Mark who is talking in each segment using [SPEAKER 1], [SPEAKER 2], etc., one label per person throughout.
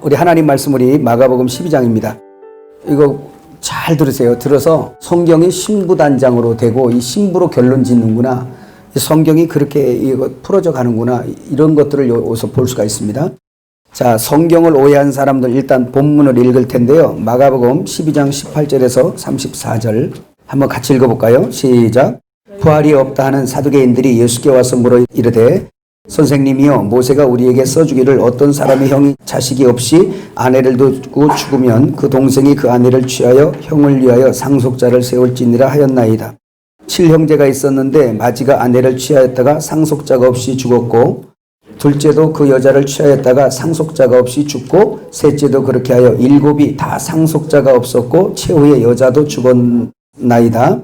[SPEAKER 1] 우리 하나님 말씀 우리 마가복음 12장입니다. 이거 잘 들으세요. 들어서 성경이 신부단장으로 되고 이 신부로 결론 짓는구나. 성경이 그렇게 이거 풀어져 가는구나. 이런 것들을 여기서 볼 수가 있습니다. 자, 성경을 오해한 사람들 일단 본문을 읽을 텐데요. 마가복음 12장 18절에서 34절 한번 같이 읽어볼까요? 시작. 부활이 없다 하는 사두개인들이 예수께 와서 물어 이르되 선생님이여, 모세가 우리에게 써주기를 어떤 사람의 형이 자식이 없이 아내를 두고 죽으면 그 동생이 그 아내를 취하여 형을 위하여 상속자를 세울지니라 하였나이다. 7형제가 있었는데 마지가 아내를 취하였다가 상속자가 없이 죽었고, 둘째도 그 여자를 취하였다가 상속자가 없이 죽고, 셋째도 그렇게 하여 7이 다 상속자가 없었고 최후의 여자도 죽었나이다.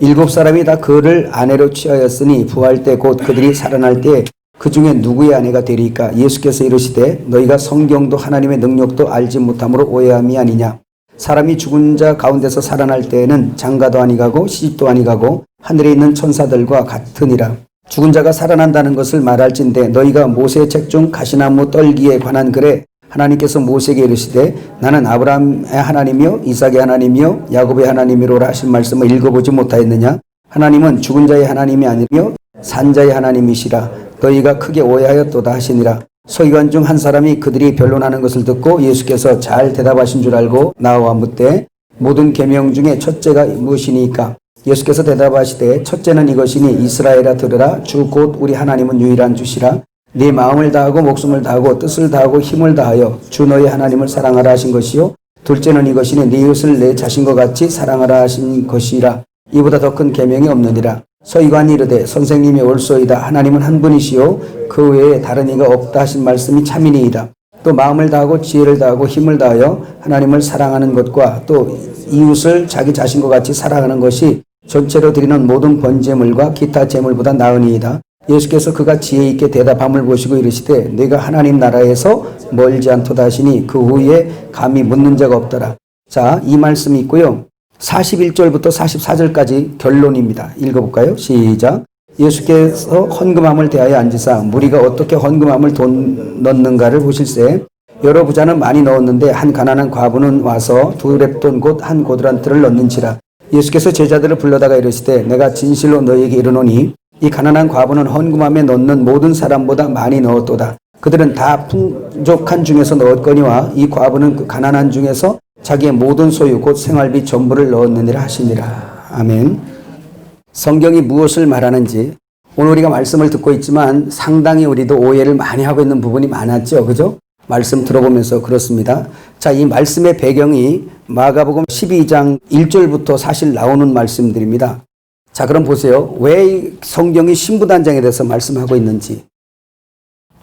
[SPEAKER 1] 7사람이 다 그를 아내로 취하였으니 부활 때 곧 그들이 살아날 때 그 중에 누구의 아내가 되리까? 예수께서 이르시되 너희가 성경도 하나님의 능력도 알지 못함으로 오해함이 아니냐. 사람이 죽은 자 가운데서 살아날 때에는 장가도 아니가고 시집도 아니가고 하늘에 있는 천사들과 같으니라. 죽은 자가 살아난다는 것을 말할진대 너희가 모세의 책 중 가시나무 떨기에 관한 글에 하나님께서 모세에게 이르시되 나는 아브라함의 하나님이요 이삭의 하나님이요 야곱의 하나님이로라 하신 말씀을 읽어보지 못하였느냐. 하나님은 죽은 자의 하나님이 아니며 산자의 하나님이시라. 너희가 크게 오해하였도다 하시니라. 서기관 중 한 사람이 그들이 변론하는 것을 듣고 예수께서 잘 대답하신 줄 알고 나와 묻되 모든 계명 중에 첫째가 무엇이니까? 예수께서 대답하시되 첫째는 이것이니 이스라엘아 들으라. 주 곧 우리 하나님은 유일한 주시라. 네 마음을 다하고 목숨을 다하고 뜻을 다하고 힘을 다하여 주 너희 하나님을 사랑하라 하신 것이요. 둘째는 이것이니 네 이웃을 내 자신과 같이 사랑하라 하신 것이라. 이보다 더 큰 계명이 없느니라. 서기관이 이르되 선생님이 옳소이다. 하나님은 한 분이시요 그 외에 다른 이가 없다 하신 말씀이 참이니이다. 또 마음을 다하고 지혜를 다하고 힘을 다하여 하나님을 사랑하는 것과 또 이웃을 자기 자신과 같이 사랑하는 것이 전체로 드리는 모든 번제물과 기타 제물보다 나으니이다. 예수께서 그가 지혜 있게 대답함을 보시고 이르시되 내가 하나님 나라에서 멀지 않도다 하시니 그 후에 감히 묻는 자가 없더라. 자, 이 말씀이 있고요. 41절부터 44절까지 결론입니다. 읽어볼까요? 시작. 예수께서 헌금함을 대하여 앉으사 무리가 어떻게 헌금함을 돈 넣는가를 보실세. 여러 부자는 많이 넣었는데 한 가난한 과부는 와서 2렙돈 곧 한 고드란트를 넣는지라. 예수께서 제자들을 불러다가 이르시되 내가 진실로 너희에게 이르노니 이 가난한 과부는 헌금함에 넣는 모든 사람보다 많이 넣었도다. 그들은 다 풍족한 중에서 넣었거니와 이 과부는 그 가난한 중에서 자기의 모든 소유 곧 생활비 전부를 넣었느니라 하시니라. 아멘. 성경이 무엇을 말하는지 오늘 우리가 말씀을 듣고 있지만 상당히 우리도 오해를 많이 하고 있는 부분이 많았죠. 그죠? 말씀 들어보면서 그렇습니다. 자, 이 말씀의 배경이 마가복음 12장 1절부터 사실 나오는 말씀들입니다. 자, 그럼 보세요. 왜 성경이 신부단장에 대해서 말씀하고 있는지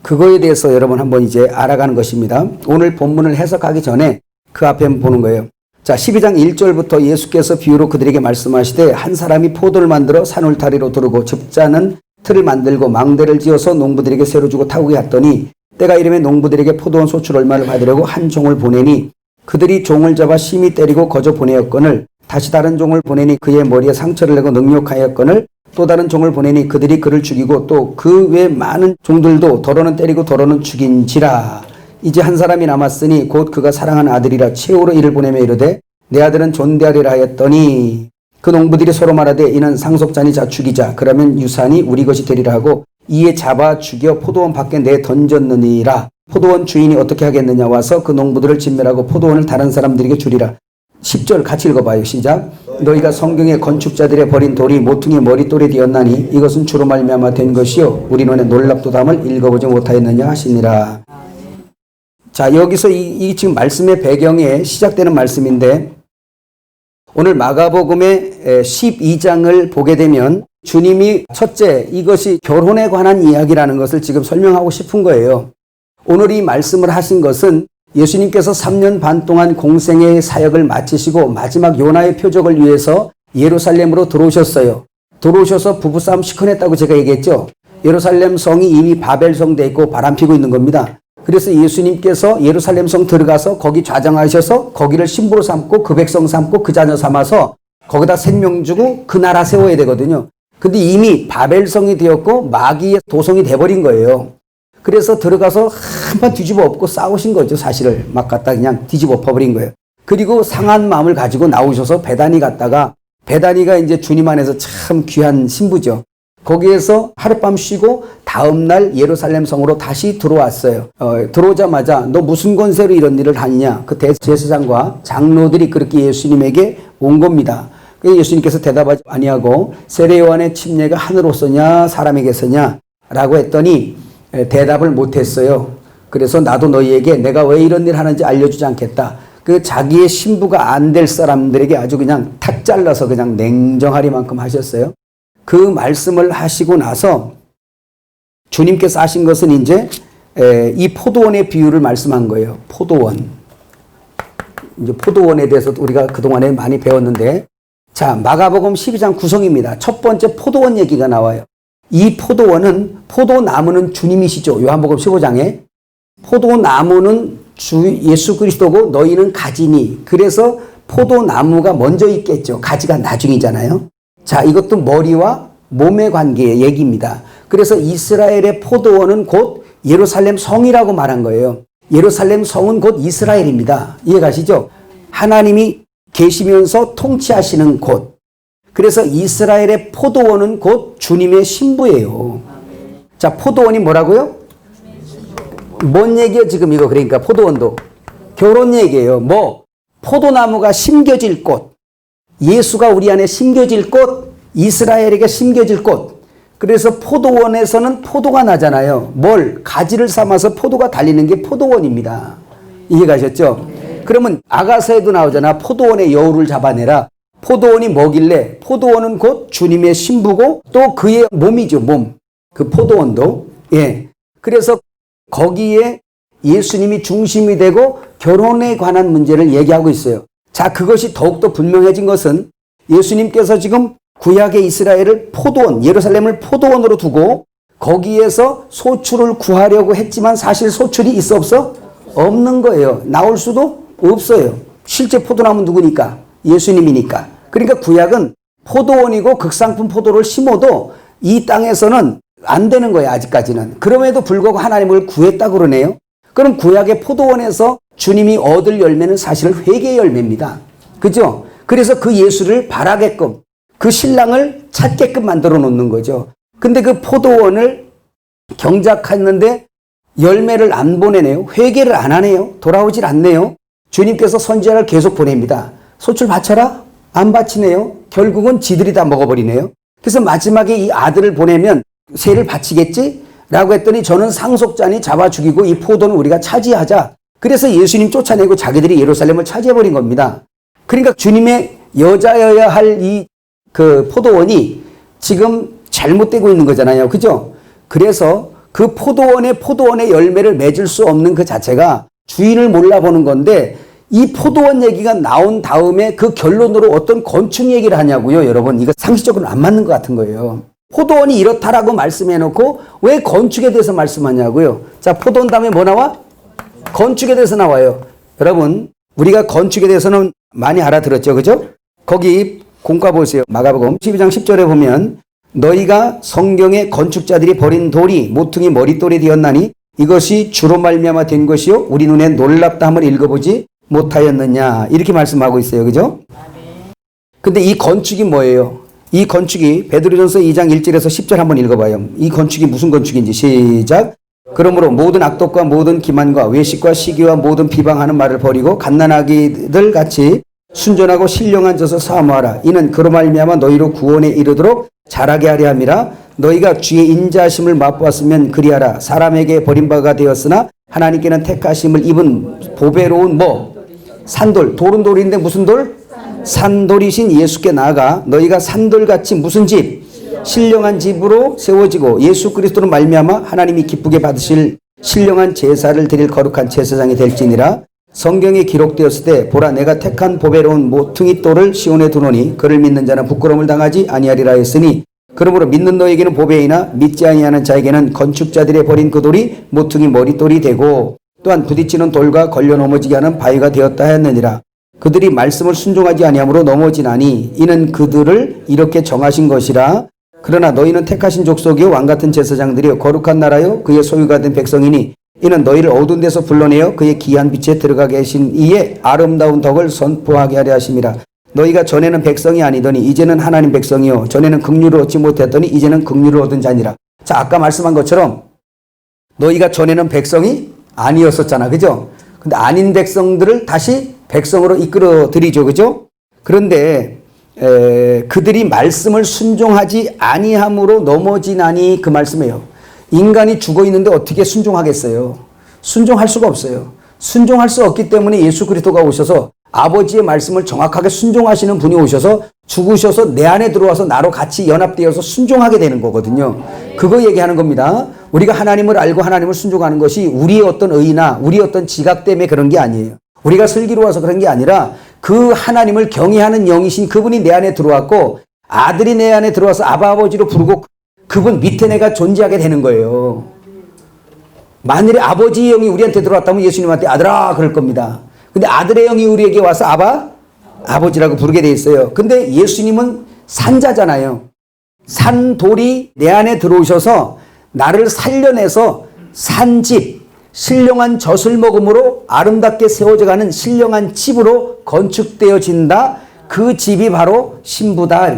[SPEAKER 1] 그거에 대해서 여러분 한번 이제 알아가는 것입니다. 오늘 본문을 해석하기 전에 그 앞에 보는 거예요. 자, 12장 1절부터 예수께서 비유로 그들에게 말씀하시되 한 사람이 포도를 만들어 산울타리로 두르고 집자는 틀을 만들고 망대를 지어서 농부들에게 새로 주고 타국에 갔더니 때가 이르매 농부들에게 포도원 소출 얼마를 받으려고 한 종을 보내니 그들이 종을 잡아 심히 때리고 거저 보내었거늘 다시 다른 종을 보내니 그의 머리에 상처를 내고 능욕하였거늘 또 다른 종을 보내니 그들이 그를 죽이고 또 그 외 많은 종들도 더러는 때리고 더러는 죽인지라. 이제 한 사람이 남았으니 곧 그가 사랑하는 아들이라 최후로 이를 보내며 이르되 내 아들은 존대하리라 하였더니 그 농부들이 서로 말하되 이는 상속자니 자 죽이자. 그러면 유산이 우리 것이 되리라 하고 이에 잡아 죽여 포도원 밖에 내 던졌느니라. 포도원 주인이 어떻게 하겠느냐. 와서 그 농부들을 진멸하고 포도원을 다른 사람들에게 주리라. 10절 같이 읽어봐요. 시작. 너희가 성경의 건축자들의 버린 돌이 모퉁이 머릿돌이 되었나니 이것은 주로 말미암아 된 것이요 우리 눈에 놀랍도담을 읽어보지 못하였느냐 하시니라. 자, 여기서 이 지금 말씀의 배경에 시작되는 말씀인데 오늘 마가복음의 12장을 보게 되면 주님이 첫째 이것이 결혼에 관한 이야기라는 것을 지금 설명하고 싶은 거예요. 오늘 이 말씀을 하신 것은 예수님께서 3년 반 동안 공생의 사역을 마치시고 마지막 요나의 표적을 위해서 예루살렘으로 들어오셨어요. 들어오셔서 부부싸움 시큰했다고 제가 얘기했죠. 예루살렘 성이 이미 바벨성 돼 있고 바람피고 있는 겁니다. 그래서 예수님께서 예루살렘 성 들어가서 거기 좌정하셔서 거기를 신부로 삼고 그 백성 삼고 그 자녀 삼아서 거기다 생명 주고 그 나라 세워야 되거든요. 근데 이미 바벨성이 되었고 마귀의 도성이 돼버린 거예요. 그래서 들어가서 한판 뒤집어 엎고 싸우신 거죠. 사실을 막 갖다 그냥 뒤집어 엎어버린 거예요. 그리고 상한 마음을 가지고 나오셔서 베다니 갔다가, 베다니가 이제 주님 안에서 참 귀한 신부죠. 거기에서 하룻밤 쉬고 다음날 예루살렘 성으로 다시 들어왔어요. 들어오자마자 너 무슨 권세로 이런 일을 하느냐. 그 대제사장과 장로들이 그렇게 예수님에게 온 겁니다. 예수님께서 대답하지 아니하고 세례 요한의 침례가 하늘로서냐 사람에게서냐 라고 했더니 대답을 못했어요. 그래서 나도 너희에게 내가 왜 이런 일 하는지 알려주지 않겠다. 그 자기의 신부가 안 될 사람들에게 아주 그냥 탁 잘라서 그냥 냉정하리만큼 하셨어요. 그 말씀을 하시고 나서 주님께서 하신 것은 이제 이 포도원의 비유를 말씀한 거예요. 포도원. 이제 포도원에 대해서 우리가 그동안에 많이 배웠는데, 자, 마가복음 12장 구성입니다. 첫 번째 포도원 얘기가 나와요. 이 포도원은, 포도나무는 주님이시죠. 요한복음 15장에. 포도나무는 주 예수 그리스도고 너희는 가지니. 그래서 포도나무가 먼저 있겠죠. 가지가 나중이잖아요. 자, 이것도 머리와 몸의 관계의 얘기입니다. 그래서 이스라엘의 포도원은 곧 예루살렘 성이라고 말한 거예요. 예루살렘 성은 곧 이스라엘입니다. 이해가시죠? 하나님이 계시면서 통치하시는 곳. 그래서 이스라엘의 포도원은 곧 주님의 신부예요. 자, 포도원이 뭐라고요? 뭔 얘기예요 지금 이거? 그러니까 포도원도 결혼 얘기예요. 뭐? 포도나무가 심겨질 곳. 예수가 우리 안에 심겨질 곳, 이스라엘에게 심겨질 곳. 그래서 포도원에서는 포도가 나잖아요. 뭘? 가지를 삼아서 포도가 달리는 게 포도원입니다. 이해가셨죠? 그러면 아가서에도 나오잖아. 포도원의 여우를 잡아내라. 포도원이 뭐길래? 포도원은 곧 주님의 신부고 또 그의 몸이죠. 몸. 그 포도원도. 예. 그래서 거기에 예수님이 중심이 되고 결혼에 관한 문제를 얘기하고 있어요. 자, 그것이 더욱더 분명해진 것은 예수님께서 지금 구약의 이스라엘을 포도원, 예루살렘을 포도원으로 두고 거기에서 소출을 구하려고 했지만 사실 소출이 있어 없어? 없는 거예요. 나올 수도 없어요. 실제 포도나무 누구니까? 예수님이니까. 그러니까 구약은 포도원이고 극상품 포도를 심어도 이 땅에서는 안 되는 거예요. 아직까지는. 그럼에도 불구하고 하나님을 구했다고 그러네요. 그럼 구약의 포도원에서 주님이 얻을 열매는 사실 회개의 열매입니다. 그죠? 그래서 그 예수를 바라게끔 그 신랑을 찾게끔 만들어 놓는 거죠. 근데 그 포도원을 경작했는데 열매를 안 보내네요. 회개를 안 하네요. 돌아오질 않네요. 주님께서 선지자를 계속 보냅니다. 소출 바쳐라? 안 바치네요. 결국은 지들이 다 먹어버리네요. 그래서 마지막에 이 아들을 보내면 새를 바치겠지? 라고 했더니 저는 상속자니 잡아 죽이고 이 포도는 우리가 차지하자. 그래서 예수님 쫓아내고 자기들이 예루살렘을 차지해버린 겁니다. 그러니까 주님의 여자여야 할 이 그 포도원이 지금 잘못되고 있는 거잖아요. 그죠? 그래서 그 포도원의 열매를 맺을 수 없는 그 자체가 주인을 몰라보는 건데 이 포도원 얘기가 나온 다음에 그 결론으로 어떤 건축 얘기를 하냐고요. 여러분, 이거 상식적으로 안 맞는 것 같은 거예요. 포도원이 이렇다라고 말씀해놓고 왜 건축에 대해서 말씀하냐고요. 자, 포도원 다음에 뭐 나와? 건축에 대해서 나와요. 여러분, 우리가 건축에 대해서는 많이 알아들었죠. 그죠? 거기 공과 보세요. 마가복음 12장 10절에 보면 너희가 성경의 건축자들이 버린 돌이 모퉁이 머릿돌이 되었나니 이것이 주로 말미암아 된 것이요 우리 눈에 놀랍다 함을 읽어보지 못하였느냐. 이렇게 말씀하고 있어요. 그죠? 근데 이 건축이 뭐예요? 이 건축이 베드로전서 2장 1절에서 10절 한번 읽어봐요. 이 건축이 무슨 건축인지 시작. 그러므로 모든 악독과 모든 기만과 외식과 시기와 모든 비방하는 말을 버리고 갓난아기들 같이 순전하고 신령한 젖을 사모하라. 이는 그로 말미암아 너희로 구원에 이르도록 자라게 하려 함이라. 너희가 주의 인자하심을 맛보았으면 그리하라. 사람에게 버림바가 되었으나 하나님께는 택하심을 입은 보배로운 뭐? 산돌. 돌은 돌인데 무슨 돌? 산돌이신 예수께 나아가 너희가 산돌같이 무슨 집? 신령한 집으로 세워지고 예수 그리스도로 말미암아 하나님이 기쁘게 받으실 신령한 제사를 드릴 거룩한 제사장이 될지니라. 성경에 기록되었을 때 보라 내가 택한 보배로운 모퉁이 돌을 시온에 두노니 그를 믿는 자는 부끄러움을 당하지 아니하리라 했으니 그러므로 믿는 너에게는 보배이나 믿지 아니하는 자에게는 건축자들의 버린 그 돌이 모퉁이 머릿돌이 되고 또한 부딪히는 돌과 걸려 넘어지게 하는 바위가 되었다 하였느니라. 그들이 말씀을 순종하지 아니함으로 넘어지나니 이는 그들을 이렇게 정하신 것이라. 그러나 너희는 택하신 족속이요 왕같은 제사장들이요 거룩한 나라요 그의 소유가 된 백성이니 이는 너희를 어두운 데서 불러내어 그의 귀한 빛에 들어가 계신 이의 아름다운 덕을 선포하게 하려 하심이라. 너희가 전에는 백성이 아니더니 이제는 하나님 백성이요 전에는 긍휼을 얻지 못했더니 이제는 긍휼을 얻은 자니라. 자, 아까 말씀한 것처럼 너희가 전에는 백성이 아니었었잖아, 그죠? 근데 아닌 백성들을 다시 백성으로 이끌어 드리죠, 그죠? 그런데 그들이 말씀을 순종하지 아니함으로 넘어지나니 그 말씀이에요. 인간이 죽어 있는데 어떻게 순종하겠어요? 순종할 수가 없어요. 순종할 수 없기 때문에 예수 그리스도가 오셔서 아버지의 말씀을 정확하게 순종하시는 분이 오셔서 죽으셔서 내 안에 들어와서 나로 같이 연합되어서 순종하게 되는 거거든요. 그거 얘기하는 겁니다. 우리가 하나님을 알고 하나님을 순종하는 것이 우리의 어떤 의나 우리의 어떤 지각 때문에 그런 게 아니에요. 우리가 슬기로워서 그런 게 아니라 그 하나님을 경외하는 영이신 그분이 내 안에 들어왔고 아들이 내 안에 들어와서 아바 아버지로 부르고 그분 밑에 내가 존재하게 되는 거예요. 만일에 아버지의 영이 우리한테 들어왔다면 예수님한테 아들아 그럴 겁니다. 근데 아들의 영이 우리에게 와서 아바 아버지라고 부르게 돼 있어요. 근데 예수님은 산자잖아요. 산돌이 내 안에 들어오셔서 나를 살려내서 산집, 신령한 젖을 먹음으로 아름답게 세워져가는 신령한 집으로 건축되어진다. 그 집이 바로 신부다.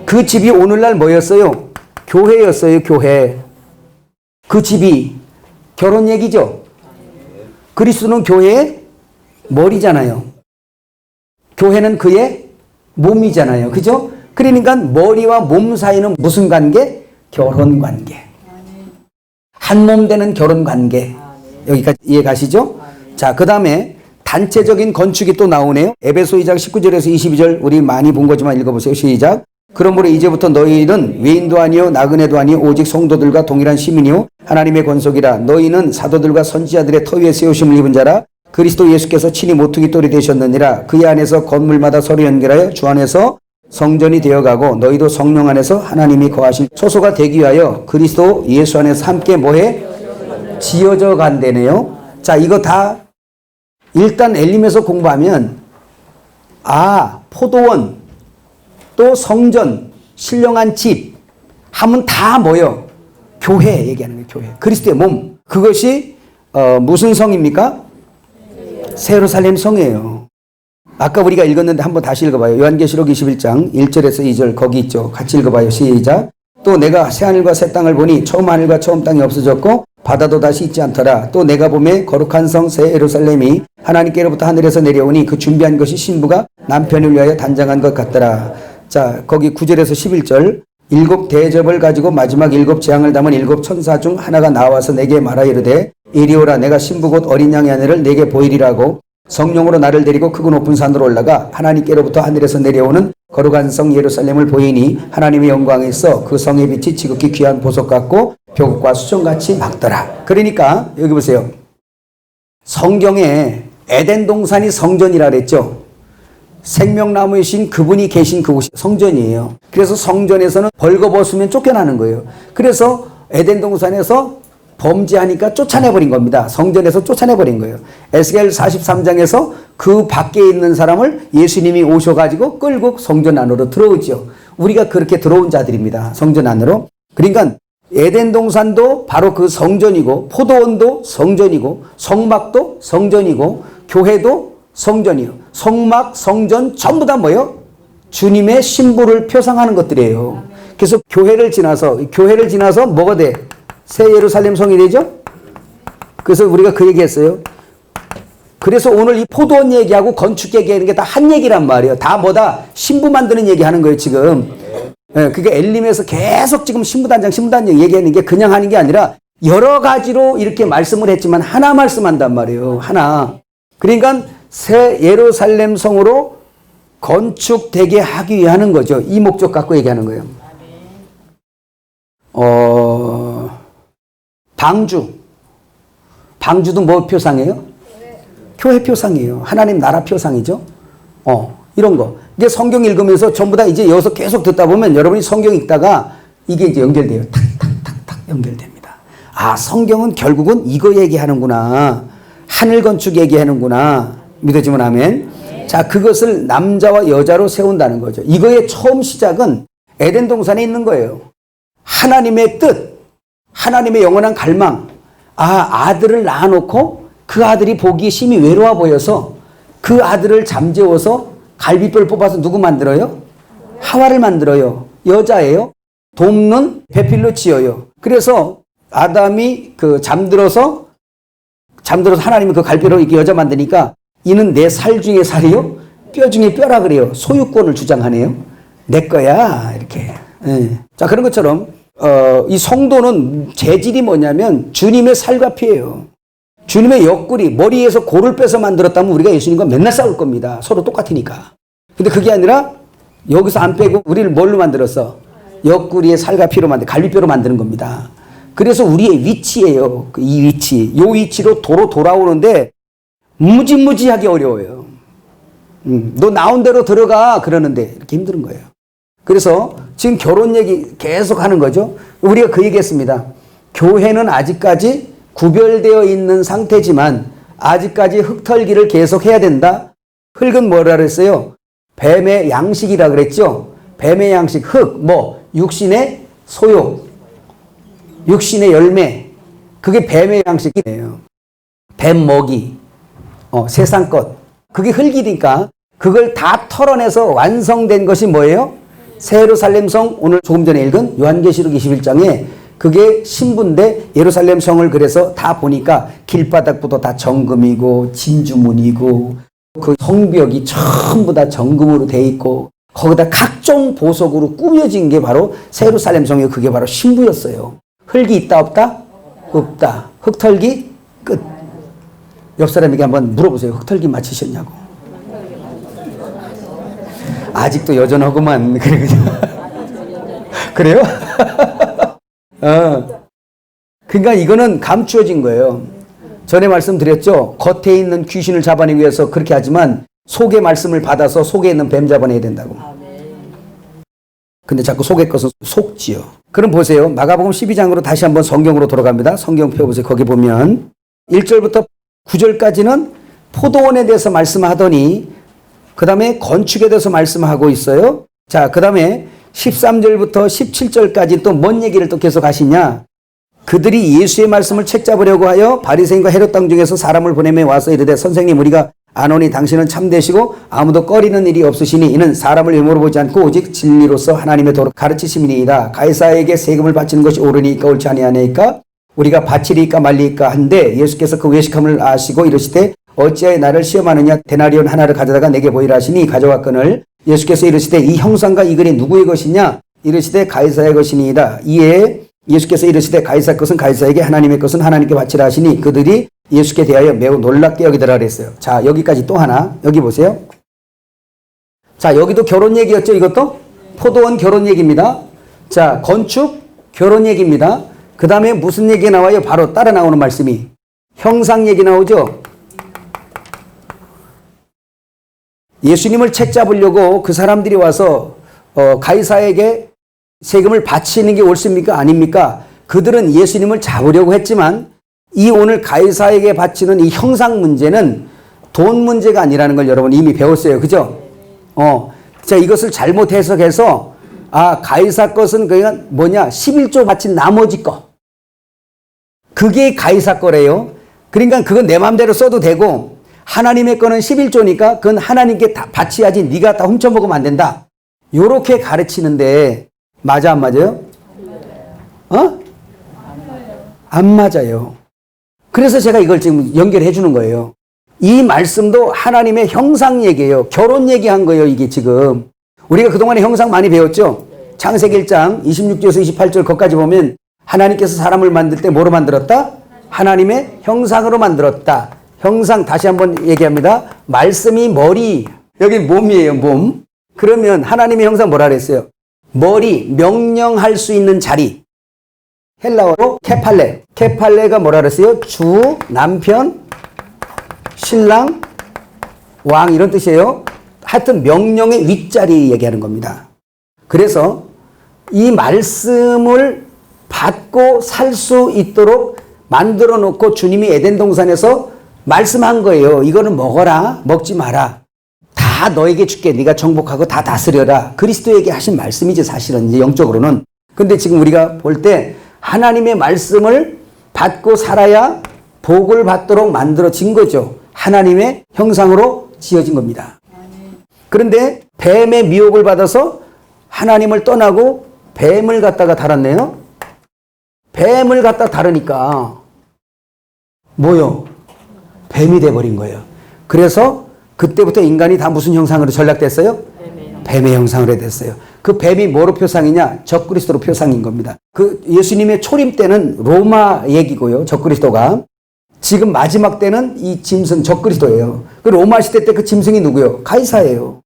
[SPEAKER 1] 그 집이 오늘날 뭐였어요? 교회였어요. 교회. 그 집이 결혼 얘기죠. 그리스도는 교회의 머리잖아요. 교회는 그의 몸이잖아요. 그죠? 그러니까 머리와 몸 사이는 무슨 관계? 결혼 관계. 한 몸 되는 결혼 관계. 여기까지 이해 가시죠? 자, 그 다음에 단체적인 건축이 또 나오네요. 에베소 2장 19절에서 22절 우리 많이 본 거지만 읽어보세요. 시작. 그러므로 이제부터 너희는 외인도 아니요 나그네도 아니요 오직 성도들과 동일한 시민이요 하나님의 권속이라. 너희는 사도들과 선지자들의 터 위에 세우심을 입은 자라. 그리스도 예수께서 친히 모퉁이 돌이 되셨느니라. 그의 안에서 건물마다 서로 연결하여 주 안에서 성전이 되어가고 너희도 성령 안에서 하나님이 거하실 초소가 되기 위하여 그리스도 예수 안에서 함께 뭐해? 지어져 간대네요. 자, 이거 다 일단 엘림에서 공부하면 포도원 또 성전 신령한 집 하면 다 뭐요? 교회 얘기하는 거예요. 교회. 그리스도의 몸. 그것이 무슨 성입니까? 새 예루살렘 성이에요. 아까 우리가 읽었는데 한번 다시 읽어봐요. 요한계시록 21장 1절에서 2절 거기 있죠. 같이 읽어봐요. 시작. 또 내가 새하늘과 새 땅을 보니 처음 하늘과 처음 땅이 없어졌고 바다도 다시 있지 않더라. 또 내가 보매 거룩한 성 새 예루살렘이 하나님께로부터 하늘에서 내려오니 그 준비한 것이 신부가 남편을 위하여 단장한 것 같더라. 자, 거기 9절에서 11절. 일곱 대접을 가지고 마지막 일곱 재앙을 담은 일곱 천사 중 하나가 나와서 내게 말하 이르되 이리 오라. 내가 신부 곧 어린 양의 아내를 내게 보이리라고 성령으로 나를 데리고 크고 높은 산으로 올라가 하나님께로부터 하늘에서 내려오는 거룩한 성 예루살렘을 보이니 하나님의 영광에 있어 그 성의 빛이 지극히 귀한 보석 같고 벽과 수정같이 막더라. 그러니까 여기 보세요. 성경에 에덴 동산이 성전이라 그랬죠. 생명나무이신 그분이 계신 그곳이 성전이에요. 그래서 성전에서는 벌거벗으면 쫓겨나는 거예요. 그래서 에덴 동산에서 범죄하니까 쫓아내버린 겁니다. 성전에서 쫓아내버린 거예요. 에스겔 43장에서 그 밖에 있는 사람을 예수님이 오셔가지고 끌고 성전 안으로 들어오죠. 우리가 그렇게 들어온 자들입니다. 성전 안으로. 그러니까 에덴 동산도 바로 그 성전이고 포도원도 성전이고 성막도 성전이고 교회도 성전이요. 성막, 성전 전부 다 뭐예요? 주님의 신부를 표상하는 것들이에요. 그래서 교회를 지나서 뭐가 돼? 새 예루살렘 성이 되죠? 그래서 우리가 그 얘기했어요. 그래서 오늘 이 포도원 얘기하고 건축 얘기하는 게 다 한 얘기란 말이에요. 다 뭐다? 신부 만드는 얘기하는 거예요, 지금. 그게 엘림에서 계속 지금 신부단장 얘기하는 게 그냥 하는 게 아니라 여러 가지로 이렇게 말씀을 했지만 하나 말씀한단 말이에요. 하나. 그러니까 새 예루살렘 성으로 건축되게 하기 위하는 거죠. 이 목적 갖고 얘기하는 거예요. 방주도 뭐 표상이에요? 교회 표상이에요. 하나님 나라 표상이죠. 이런 거. 이게 성경 읽으면서 전부 다 이제 여기서 계속 듣다 보면 여러분이 성경 읽다가 이게 이제 연결돼요. 탁탁탁탁 연결됩니다. 성경은 결국은 이거 얘기하는구나. 하늘 건축 얘기하는구나. 믿어지면 아멘. 자, 그것을 남자와 여자로 세운다는 거죠. 이거의 처음 시작은 에덴 동산에 있는 거예요. 하나님의 뜻, 하나님의 영원한 갈망, 아들을 낳아놓고 그 아들이 보기에 심히 외로워 보여서 그 아들을 잠재워서 갈비뼈를 뽑아서 누구 만들어요? 하와를 만들어요. 여자예요. 돕는 배필로 지어요. 그래서 아담이 잠들어서 하나님이 그 갈비로 이렇게 여자 만드니까 이는 내 살 중에 살이요, 뼈 중에 뼈라 그래요. 소유권을 주장하네요. 내 거야 이렇게. 예. 자, 그런 것처럼 이 성도는 재질이 뭐냐면 주님의 살과 피예요. 주님의 옆구리, 머리에서 골을 빼서 만들었다면 우리가 예수님과 맨날 싸울 겁니다. 서로 똑같으니까. 근데 그게 아니라 여기서 안 빼고 우리를 뭘로 만들었어? 옆구리에 살과 피로 갈비뼈로 만드는 겁니다. 그래서 우리의 위치예요. 이 위치. 요 위치로 도로 돌아오는데 무지무지하게 어려워요. 너 나온 대로 들어가 그러는데 이렇게 힘든 거예요. 그래서 지금 결혼 얘기 계속 하는 거죠. 우리가 그 얘기했습니다. 교회는 아직까지 구별되어 있는 상태지만 아직까지 흙털기를 계속 해야 된다. 흙은 뭐라 그랬어요? 뱀의 양식이라 그랬죠. 뱀의 양식, 흙, 육신의 소욕, 육신의 열매. 그게 뱀의 양식이에요. 뱀 먹이, 세상 것. 그게 흙이니까 그걸 다 털어내서 완성된 것이 뭐예요? 새 예루살렘 성, 오늘 조금 전에 읽은 요한계시록 21장에 그게 신부인데 예루살렘 성을 그래서 다 보니까 길바닥부터 다 정금이고 진주문이고 그 성벽이 전부 다 정금으로 돼 있고 거기다 각종 보석으로 꾸며진 게 바로 새 예루살렘 성이 그게 바로 신부였어요. 흙이 있다 없다? 없다. 흙털기 끝. 옆 사람에게 한번 물어보세요. 흙털기 마치셨냐고. 아직도 여전하구만. 그래요? 그러니까 이거는 감추어진 거예요. 전에 말씀드렸죠. 겉에 있는 귀신을 잡아내기 위해서 그렇게 하지만 속의 말씀을 받아서 속에 있는 뱀 잡아내야 된다고. 근데 자꾸 속의 것은 속지요. 그럼 보세요. 마가복음 12장으로 다시 한번 성경으로 돌아갑니다. 성경 펴보세요. 거기 보면 1절부터 9절까지는 포도원에 대해서 말씀하더니 그 다음에 건축에 대해서 말씀하고 있어요. 자, 그 다음에 13절부터 17절까지 또 뭔 얘기를 또 계속 하시냐. 그들이 예수의 말씀을 책잡으려고 하여 바리새인과 헤롯 땅 중에서 사람을 보내며 와서 이르되 선생님 우리가 아노니 당신은 참되시고 아무도 꺼리는 일이 없으시니 이는 사람을 외모로 보지 않고 오직 진리로서 하나님의 도로 가르치심이니이다. 가이사에게 세금을 바치는 것이 옳으니까 옳지 아니하니까 우리가 바치리까 말리까 한데 예수께서 그 외식함을 아시고 이르시되 어찌하여 나를 시험하느냐. 데나리온 하나를 가져다가 내게 보이라 하시니 가져왔거늘 예수께서 이르시되 이 형상과 이 글이 누구의 것이냐. 이르시되 가이사의 것이니이다. 이에 예수께서 이르시되 가이사 것은 가이사에게 하나님의 것은 하나님께 바치라 하시니 그들이 예수께 대하여 매우 놀랍게 여기더라 그랬어요. 자, 여기까지 또 하나. 여기 보세요. 자, 여기도 결혼 얘기였죠. 이것도 포도원 결혼 얘기입니다. 자, 건축 결혼 얘기입니다. 그 다음에 무슨 얘기 나와요? 바로 따라 나오는 말씀이 형상 얘기 나오죠. 예수님을 책잡으려고 그 사람들이 와서 가이사에게 세금을 바치는 게 옳습니까? 아닙니까? 그들은 예수님을 잡으려고 했지만 이 오늘 가이사에게 바치는 이 형상 문제는 돈 문제가 아니라는 걸 여러분 이미 배웠어요. 그죠? 자, 이것을 잘못 해석해서 가이사 것은 그냥 11조 바친 나머지 거. 그게 가이사 거래요. 그러니까 그건 내 마음대로 써도 되고 하나님의 거는 11조니까 그건 하나님께 다 바치야지 네가 다 훔쳐먹으면 안 된다. 요렇게 가르치는데 맞아 안 맞아요? 안 맞아요. 그래서 제가 이걸 지금 연결해 주는 거예요. 이 말씀도 하나님의 형상 얘기예요. 결혼 얘기한 거예요. 이게 지금 우리가 그동안에 형상 많이 배웠죠. 창세기 1장 26절에서 28절 거기까지 보면 하나님께서 사람을 만들 때 뭐로 만들었다? 하나님의 형상으로 만들었다. 형상 다시 한번 얘기합니다. 말씀이 머리, 여기 몸이에요. 몸. 그러면 하나님의 형상 뭐라 그랬어요? 머리, 명령할 수 있는 자리. 헬라어로 케팔레. 케팔레가 뭐라 그랬어요? 주, 남편, 신랑, 왕 이런 뜻이에요. 하여튼 명령의 윗자리 얘기하는 겁니다. 그래서 이 말씀을 받고 살 수 있도록 만들어 놓고 주님이 에덴 동산에서 말씀한 거예요. 이거는 먹어라, 먹지 마라. 다 너에게 줄게. 네가 정복하고 다 다스려라. 그리스도에게 하신 말씀이지 사실은 이제 영적으로는. 근데 지금 우리가 볼 때 하나님의 말씀을 받고 살아야 복을 받도록 만들어진 거죠. 하나님의 형상으로 지어진 겁니다. 그런데 뱀의 미혹을 받아서 하나님을 떠나고 뱀을 갖다가 달았네요. 뱀을 갖다 다르니까 뭐요? 뱀이 돼버린 거예요. 그래서 그때부터 인간이 다 무슨 형상으로 전락됐어요? 뱀의 형상으로 됐어요. 그 뱀이 뭐로 표상이냐? 적그리스도로 표상인 겁니다. 그 예수님의 초림 때는 로마 얘기고요. 적그리스도가. 지금 마지막 때는 이 짐승 적그리스도예요. 그 로마 시대 때 그 짐승이 누구예요? 가이사예요.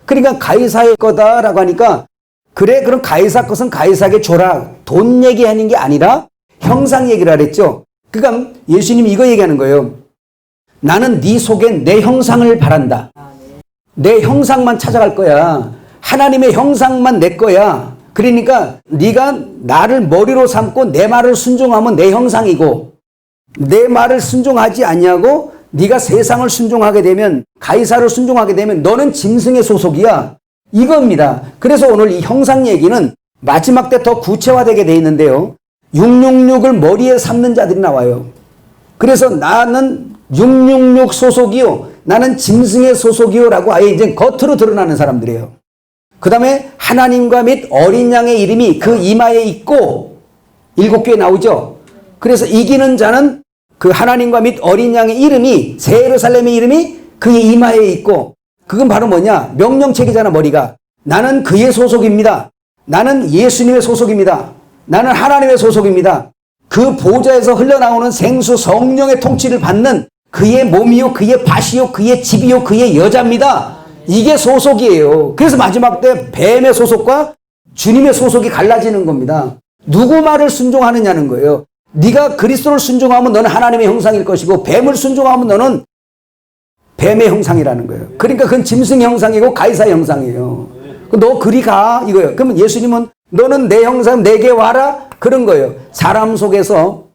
[SPEAKER 1] 그러니까 가이사의 거다라고 하니까 그래 그럼 가이사 것은 가이사에게 줘라. 돈 얘기하는 게 아니라 형상 얘기를 하랬죠. 그러니까 예수님이 이거 얘기하는 거예요. 나는 네 속엔 내 형상을 바란다. 내 형상만 찾아갈 거야. 하나님의 형상만 내 거야. 그러니까 네가 나를 머리로 삼고 내 말을 순종하면 내 형상이고 내 말을 순종하지 않냐고 네가 세상을 순종하게 되면 가이사를 순종하게 되면 너는 짐승의 소속이야. 이겁니다. 그래서 오늘 이 형상 얘기는 마지막 때 더 구체화되게 돼 있는데요. 666을 머리에 삼는 자들이 나와요. 그래서 나는 666 소속이요. 나는 짐승의 소속이요. 라고 아예 이제 겉으로 드러나는 사람들이에요. 그 다음에 하나님과 및 어린 양의 이름이 그 이마에 있고 7교에 나오죠. 그래서 이기는 자는 그 하나님과 및 어린 양의 이름이 새 예루살렘의 이름이 그의 이마에 있고 그건 바로 뭐냐? 명령책이잖아 머리가. 나는 그의 소속입니다. 나는 예수님의 소속입니다. 나는 하나님의 소속입니다. 그 보좌에서 흘러나오는 생수 성령의 통치를 받는 그의 몸이요 그의 밭이요 그의 집이요 그의 여자입니다. 이게 소속이에요. 그래서 마지막 때 뱀의 소속과 주님의 소속이 갈라지는 겁니다. 누구 말을 순종하느냐는 거예요. 네가 그리스도를 순종하면 너는 하나님의 형상일 것이고 뱀을 순종하면 너는 뱀의 형상이라는 거예요. 그러니까 그건 짐승 형상이고 가이사 형상이에요. 너 그리 가 이거예요. 그러면 예수님은 너는 내 형상 내게 와라 그런 거예요. 사람 속에서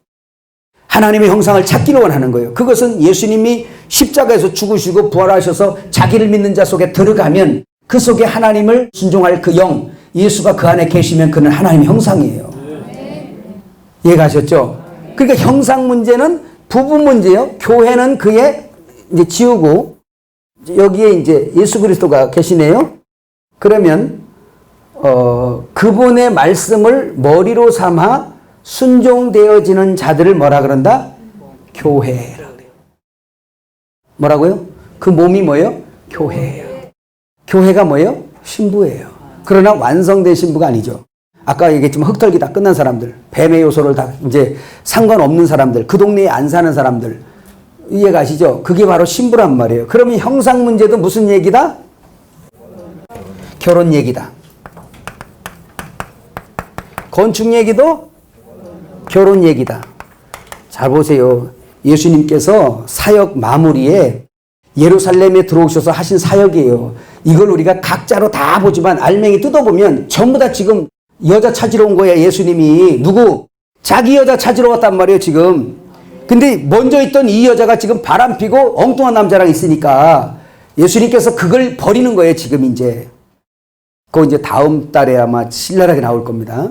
[SPEAKER 1] 하나님의 형상을 찾기를 원하는 거예요. 그것은 예수님이 십자가에서 죽으시고 부활하셔서 자기를 믿는 자 속에 들어가면 그 속에 하나님을 순종할 그 영 예수가 그 안에 계시면 그는 하나님의 형상이에요. 이해가셨죠? 그러니까 형상 문제는 부분 문제예요. 교회는 그의 이제 지우고 여기에 이제 예수 그리스도가 계시네요. 그러면 그분의 말씀을 머리로 삼아 순종되어지는 자들을 뭐라 그런다? 교회라 그래요. 뭐라고요? 그 몸이 뭐예요? 교회예요. 교회가 뭐예요? 신부예요. 그러나 완성된 신부가 아니죠. 아까 얘기했지만 흙털기 다 끝난 사람들, 뱀의 요소를 다 이제 상관없는 사람들, 그 동네에 안 사는 사람들 이해가시죠? 그게 바로 신부란 말이에요. 그러면 형상 문제도 무슨 얘기다? 결혼 얘기다. 건축 얘기도 결혼 얘기다. 잘 보세요. 예수님께서 사역 마무리에 예루살렘에 들어오셔서 하신 사역이에요. 이걸 우리가 각자로 다 보지만 알맹이 뜯어보면 전부 다 지금 여자 찾으러 온 거야. 예수님이 누구? 자기 여자 찾으러 왔단 말이에요 지금. 근데 먼저 있던 이 여자가 지금 바람 피고 엉뚱한 남자랑 있으니까 예수님께서 그걸 버리는 거예요 지금 이제. 그거 이제 다음 달에 아마 신랄하게 나올 겁니다.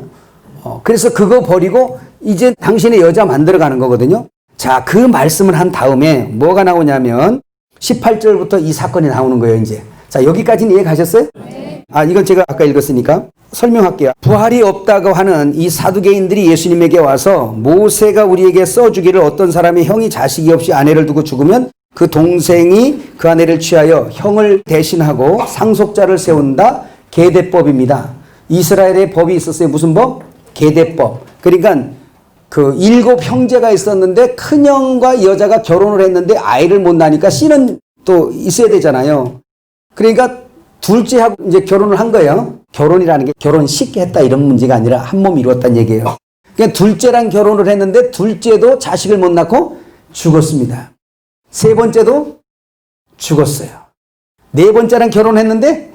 [SPEAKER 1] 그래서 그거 버리고 이제 당신의 여자 만들어 가는 거거든요. 자, 그 말씀을 한 다음에 뭐가 나오냐면 18절부터 이 사건이 나오는 거예요 이제. 자, 여기까지는 이해 가셨어요? 네. 이건 제가 아까 읽었으니까 설명할게요. 부활이 없다고 하는 이 사두개인들이 예수님에게 와서 모세가 우리에게 써주기를 어떤 사람이 형이 자식이 없이 아내를 두고 죽으면 그 동생이 그 아내를 취하여 형을 대신하고 상속자를 세운다. 계대법입니다. 이스라엘의 법이 있었어요. 무슨 법? 계대법. 그러니까 그 7 형제가 있었는데 큰형과 여자가 결혼을 했는데 아이를 못 낳으니까 씨는 또 있어야 되잖아요. 그러니까 둘째하고 이제 결혼을 한 거예요. 결혼이라는 게 결혼식 했다 이런 문제가 아니라 한 몸 이루었다는 얘기예요. 그러니까 둘째랑 결혼을 했는데 둘째도 자식을 못 낳고 죽었습니다. 세 번째도 죽었어요. 네 번째랑 결혼했는데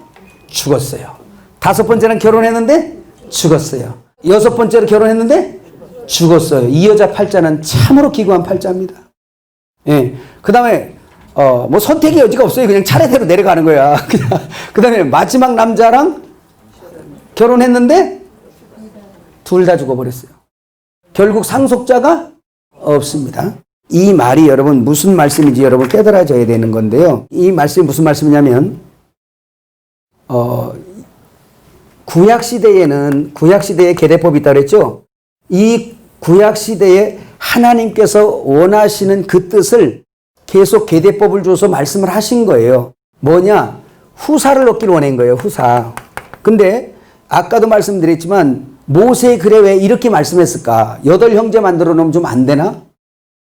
[SPEAKER 1] 죽었어요. 다섯 번째랑 결혼했는데 죽었어요. 여섯 번째로 결혼했는데 죽었어요. 이 여자 팔자는 참으로 기구한 팔자입니다. 예. 그 다음에 뭐 선택의 여지가 없어요. 그냥 차례대로 내려가는 거야. 그 다음에 마지막 남자랑 결혼했는데 둘 다 죽어버렸어요. 결국 상속자가 없습니다. 이 말이 여러분 무슨 말씀인지 여러분 깨달아져야 되는 건데요. 이 말씀이 무슨 말씀이냐면 구약시대에 계대법이 있다고 그랬죠. 이 구약시대에 하나님께서 원하시는 그 뜻을 계속 계대법을 줘서 말씀을 하신 거예요. 뭐냐? 후사를 얻기를 원한 거예요. 후사. 근데 아까도 말씀드렸지만 모세의 글에 왜 이렇게 말씀했을까? 8형제 만들어 놓으면 좀 안 되나?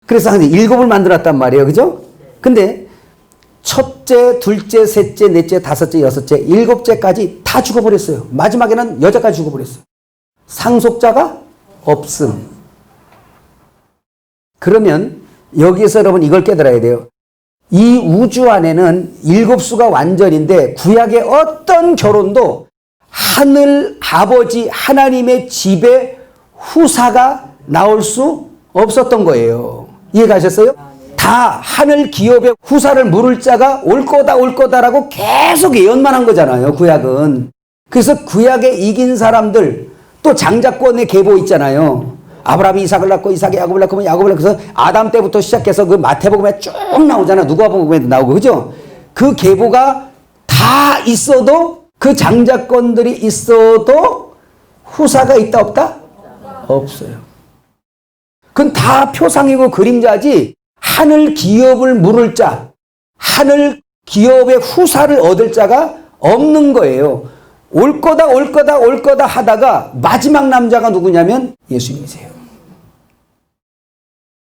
[SPEAKER 1] 그래서 한 7을 만들었단 말이에요. 그죠? 근데 첫째, 둘째, 셋째, 넷째, 다섯째, 여섯째, 7째까지 다 죽어버렸어요. 마지막에는 여자까지 죽어버렸어요. 상속자가 없음. 그러면 여기서 여러분 이걸 깨달아야 돼요. 이 우주 안에는 7수가 완전인데 구약의 어떤 결혼도 하늘 아버지 하나님의 집에 후사가 나올 수 없었던 거예요. 이해가셨어요? 다 하늘 기업의 후사를 물을 자가 올 거다라고 계속 예언만 한 거잖아요. 구약은. 그래서 구약에 이긴 사람들 또 장자권의 계보 있잖아요. 아브라함이 이삭을 낳고 이삭이 야곱을 낳고 야곱을 낳고 그래서 아담 때부터 시작해서 그 마태복음에 쭉 나오잖아. 누가복음에도 나오고 그죠? 그 계보가 다 있어도 그 장자권들이 있어도 후사가 있다 없다? 없어요. 그건 다 표상이고 그림자지 하늘 기업을 물을 자, 하늘 기업의 후사를 얻을 자가 없는 거예요. 올 거다 하다가 마지막 남자가 누구냐면 예수님이세요.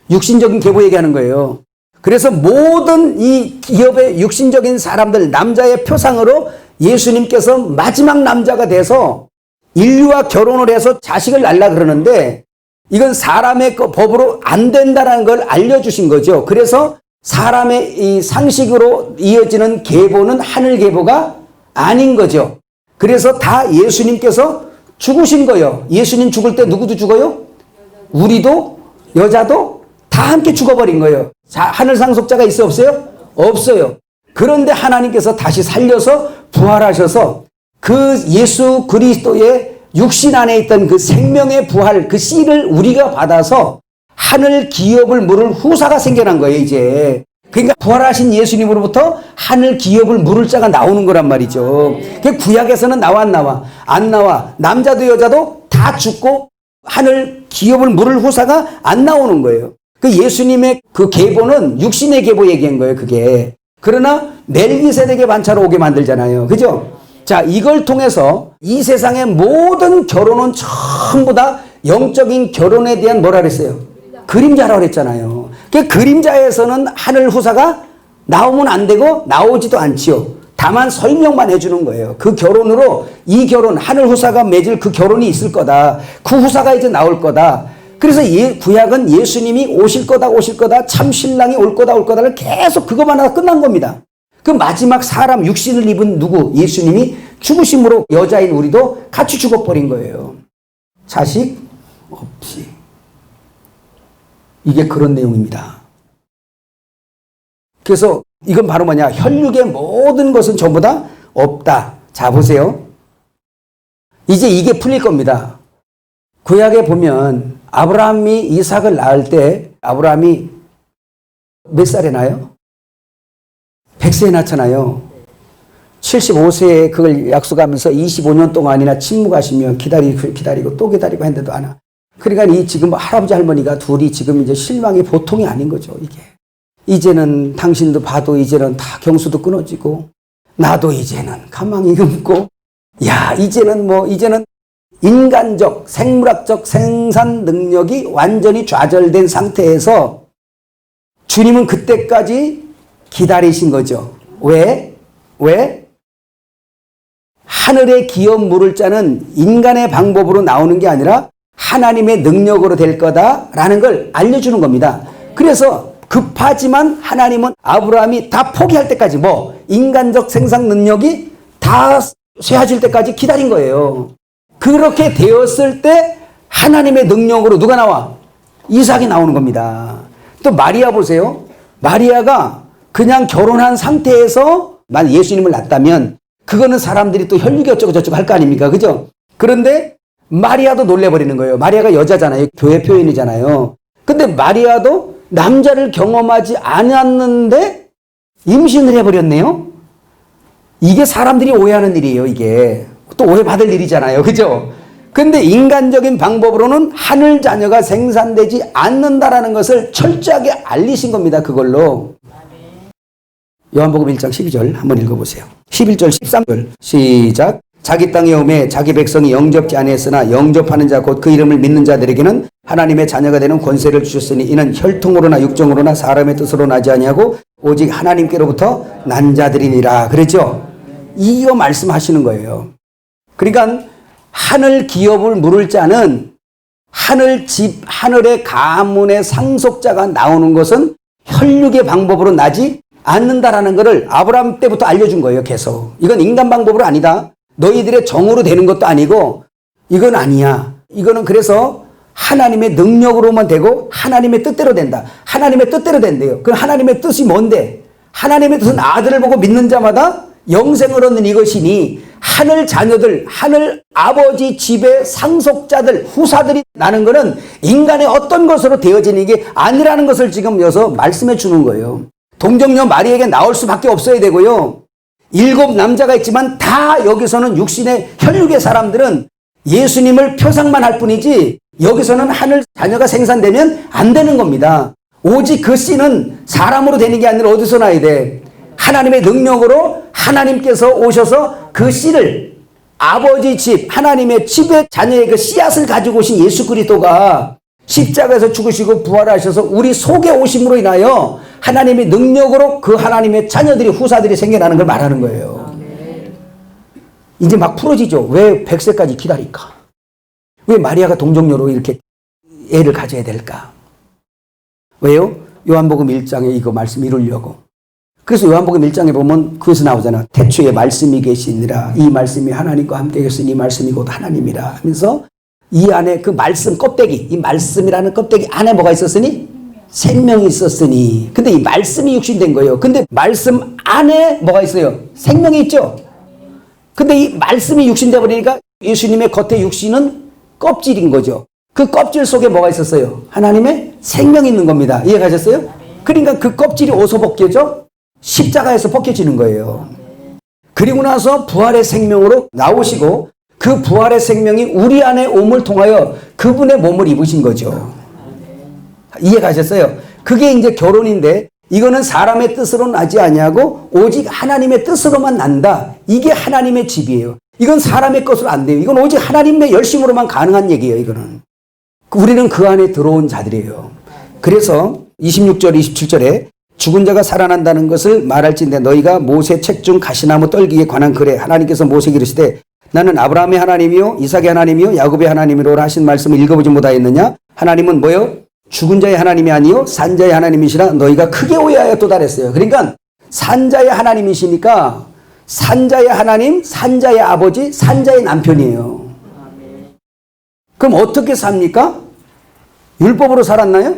[SPEAKER 1] 육신적인 계보 얘기하는 거예요. 그래서 모든 이 기업의 육신적인 사람들, 남자의 표상으로 예수님께서 마지막 남자가 돼서 인류와 결혼을 해서 자식을 낳으려 그러는데 이건 사람의 법으로 안 된다는 걸 알려주신 거죠. 그래서 사람의 이 상식으로 이어지는 계보는 하늘 계보가 아닌 거죠. 그래서 다 예수님께서 죽으신 거예요. 예수님 죽을 때 누구도 죽어요? 우리도 여자도 다 함께 죽어버린 거예요. 자, 하늘 상속자가 있어 없어요? 없어요. 그런데 하나님께서 다시 살려서 부활하셔서 그 예수 그리스도의 육신 안에 있던 그 생명의 부활, 그 씨를 우리가 받아서 하늘 기업을 물을 후사가 생겨난 거예요, 이제. 그러니까 부활하신 예수님으로부터 하늘 기업을 물을 자가 나오는 거란 말이죠. 그 구약에서는 나와 안 나와? 안 나와. 남자도 여자도 다 죽고 하늘 기업을 물을 후사가 안 나오는 거예요. 그 예수님의 그 계보는 육신의 계보 얘기한 거예요, 그게. 그러나 멜기세덱의 반차로 오게 만들잖아요. 그죠? 자, 이걸 통해서 이 세상의 모든 결혼은 전부 다 영적인 결혼에 대한 뭐라 그랬어요? 그림자라고 그랬잖아요. 그 그림자에서는 하늘 후사가 나오면 안 되고 나오지도 않지요. 다만 설명만 해주는 거예요. 그 결혼으로 이 결혼, 하늘 후사가 맺을 그 결혼이 있을 거다. 그 후사가 이제 나올 거다. 그래서 구약은 예수님이 오실 거다, 참 신랑이 올 거다를 계속 그것만 하다 끝난 겁니다. 그 마지막 사람 육신을 입은 누구? 예수님이 죽으심으로 여자인 우리도 같이 죽어버린 거예요. 자식 없이. 이게 그런 내용입니다. 그래서 이건 바로 뭐냐? 혈육의 모든 것은 전부 다 없다. 자, 보세요. 이제 이게 풀릴 겁니다. 구약에 보면 아브라함이 이삭을 낳을 때 아브라함이 몇 살에 나요? 100세에 낳잖아요. 75세에 그걸 약속하면서 25년 동안이나 침묵하시며 기다리고 또 기다리고 했는데도 안 와. 그러니까 이 지금 할아버지 할머니가 둘이 지금 이제 실망이 보통이 아닌 거죠, 이게. 이제는 당신도 봐도 이제는 다 경수도 끊어지고, 나도 이제는 가망이 없고, 야, 이제는 인간적, 생물학적 생산 능력이 완전히 좌절된 상태에서 주님은 그때까지 기다리신 거죠. 왜? 하늘의 기업 물을 자는 인간의 방법으로 나오는 게 아니라 하나님의 능력으로 될 거다라는 걸 알려주는 겁니다. 그래서 급하지만 하나님은 아브라함이 다 포기할 때까지 인간적 생산 능력이 다 쇠해질 때까지 기다린 거예요. 그렇게 되었을 때 하나님의 능력으로 누가 나와? 이삭이 나오는 겁니다. 또 마리아 보세요. 마리아가 그냥 결혼한 상태에서 만약 예수님을 낳았다면 그거는 사람들이 또 혈육이 어쩌고저쩌고 할 거 아닙니까? 그죠? 그런데 마리아도 놀래버리는 거예요. 마리아가 여자잖아요. 교회 표현이잖아요. 근데 마리아도 남자를 경험하지 않았는데 임신을 해버렸네요. 이게 사람들이 오해하는 일이에요. 이게 또 오해받을 일이잖아요. 그죠? 근데 인간적인 방법으로는 하늘 자녀가 생산되지 않는다라는 것을 철저하게 알리신 겁니다. 그걸로. 요한복음 1장 12절 한번 읽어보세요. 11절 13절 시작. 자기 땅에 오매 자기 백성이 영접지 아니했으나 영접하는 자 곧 그 이름을 믿는 자들에게는 하나님의 자녀가 되는 권세를 주셨으니 이는 혈통으로나 육정으로나 사람의 뜻으로 나지 아니하고 오직 하나님께로부터 난 자들이니라. 그랬죠? 이거 말씀하시는 거예요. 그러니까 하늘 기업을 물을 자는 하늘 집, 하늘의 가문의 상속자가 나오는 것은 혈육의 방법으로 나지 않는다라는 것을 아브라함 때부터 알려준 거예요. 계속. 이건 인간 방법으로 아니다. 너희들의 정으로 되는 것도 아니고 이건 아니야. 이거는 그래서 하나님의 능력으로만 되고 하나님의 뜻대로 된다. 하나님의 뜻대로 된대요. 그럼 하나님의 뜻이 뭔데? 하나님의 뜻은 아들을 보고 믿는 자마다 영생을 얻는 이것이니 하늘 자녀들, 하늘 아버지 집의 상속자들, 후사들이 나는 것은 인간의 어떤 것으로 되어지는 게 아니라는 것을 지금 여기서 말씀해 주는 거예요. 동정녀 마리에게 나올 수밖에 없어야 되고요. 7 남자가 있지만 다 여기서는 육신의 혈육의 사람들은 예수님을 표상만 할 뿐이지 여기서는 하늘 자녀가 생산되면 안 되는 겁니다. 오직 그 씨는 사람으로 되는 게 아니라 어디서 나야 돼? 하나님의 능력으로 하나님께서 오셔서 그 씨를 아버지 집, 하나님의 집의 자녀의 그 씨앗을 가지고 오신 예수 그리스도가 십자가에서 죽으시고 부활하셔서 우리 속에 오심으로 인하여 하나님의 능력으로 그 하나님의 자녀들이 후사들이 생겨나는 걸 말하는 거예요. 이제 막 풀어지죠. 왜 100세까지 기다릴까? 왜 마리아가 동정녀로 이렇게 애를 가져야 될까? 왜요? 요한복음 1장에 이거 말씀 이루려고. 그래서 요한복음 1장에 보면 그것이 나오잖아. 태초에 말씀이 계시니라. 이 말씀이 하나님과 함께 계시니 이 말씀이 곧 하나님이라 하면서 이 안에 그 말씀 껍데기, 이 말씀이라는 껍데기 안에 뭐가 있었으니? 생명이 있었으니. 근데 이 말씀이 육신된 거예요. 근데 말씀 안에 뭐가 있어요? 생명이 있죠? 근데 이 말씀이 육신돼 버리니까 예수님의 겉에 육신은 껍질인 거죠. 그 껍질 속에 뭐가 있었어요? 하나님의 생명이 있는 겁니다. 이해가셨어요? 그러니까 그 껍질이 어디서 벗겨져? 십자가에서 벗겨지는 거예요. 그리고 나서 부활의 생명으로 나오시고 그 부활의 생명이 우리 안에 옴을 통하여 그분의 몸을 입으신 거죠. 이해가셨어요? 그게 이제 결혼인데 이거는 사람의 뜻으로 나지 아니하고 오직 하나님의 뜻으로만 난다. 이게 하나님의 집이에요. 이건 사람의 것으로 안 돼요. 이건 오직 하나님의 열심으로만 가능한 얘기예요. 이거는. 우리는 그 안에 들어온 자들이에요. 그래서 26절 27절에 죽은 자가 살아난다는 것을 말할진대 너희가 모세 책 중 가시나무 떨기에 관한 글에 하나님께서 모세에게 이르시되 나는 아브라함의 하나님이요 이삭의 하나님이요 야곱의 하나님이로라 하신 말씀을 읽어보지 못하였느냐? 하나님은 뭐요? 죽은 자의 하나님이 아니요 산자의 하나님이시라 너희가 크게 오해하여 도달했어요. 그러니까 산자의 하나님이시니까 산자의 하나님, 산자의 아버지, 산자의 남편이에요. 그럼 어떻게 삽니까? 율법으로 살았나요?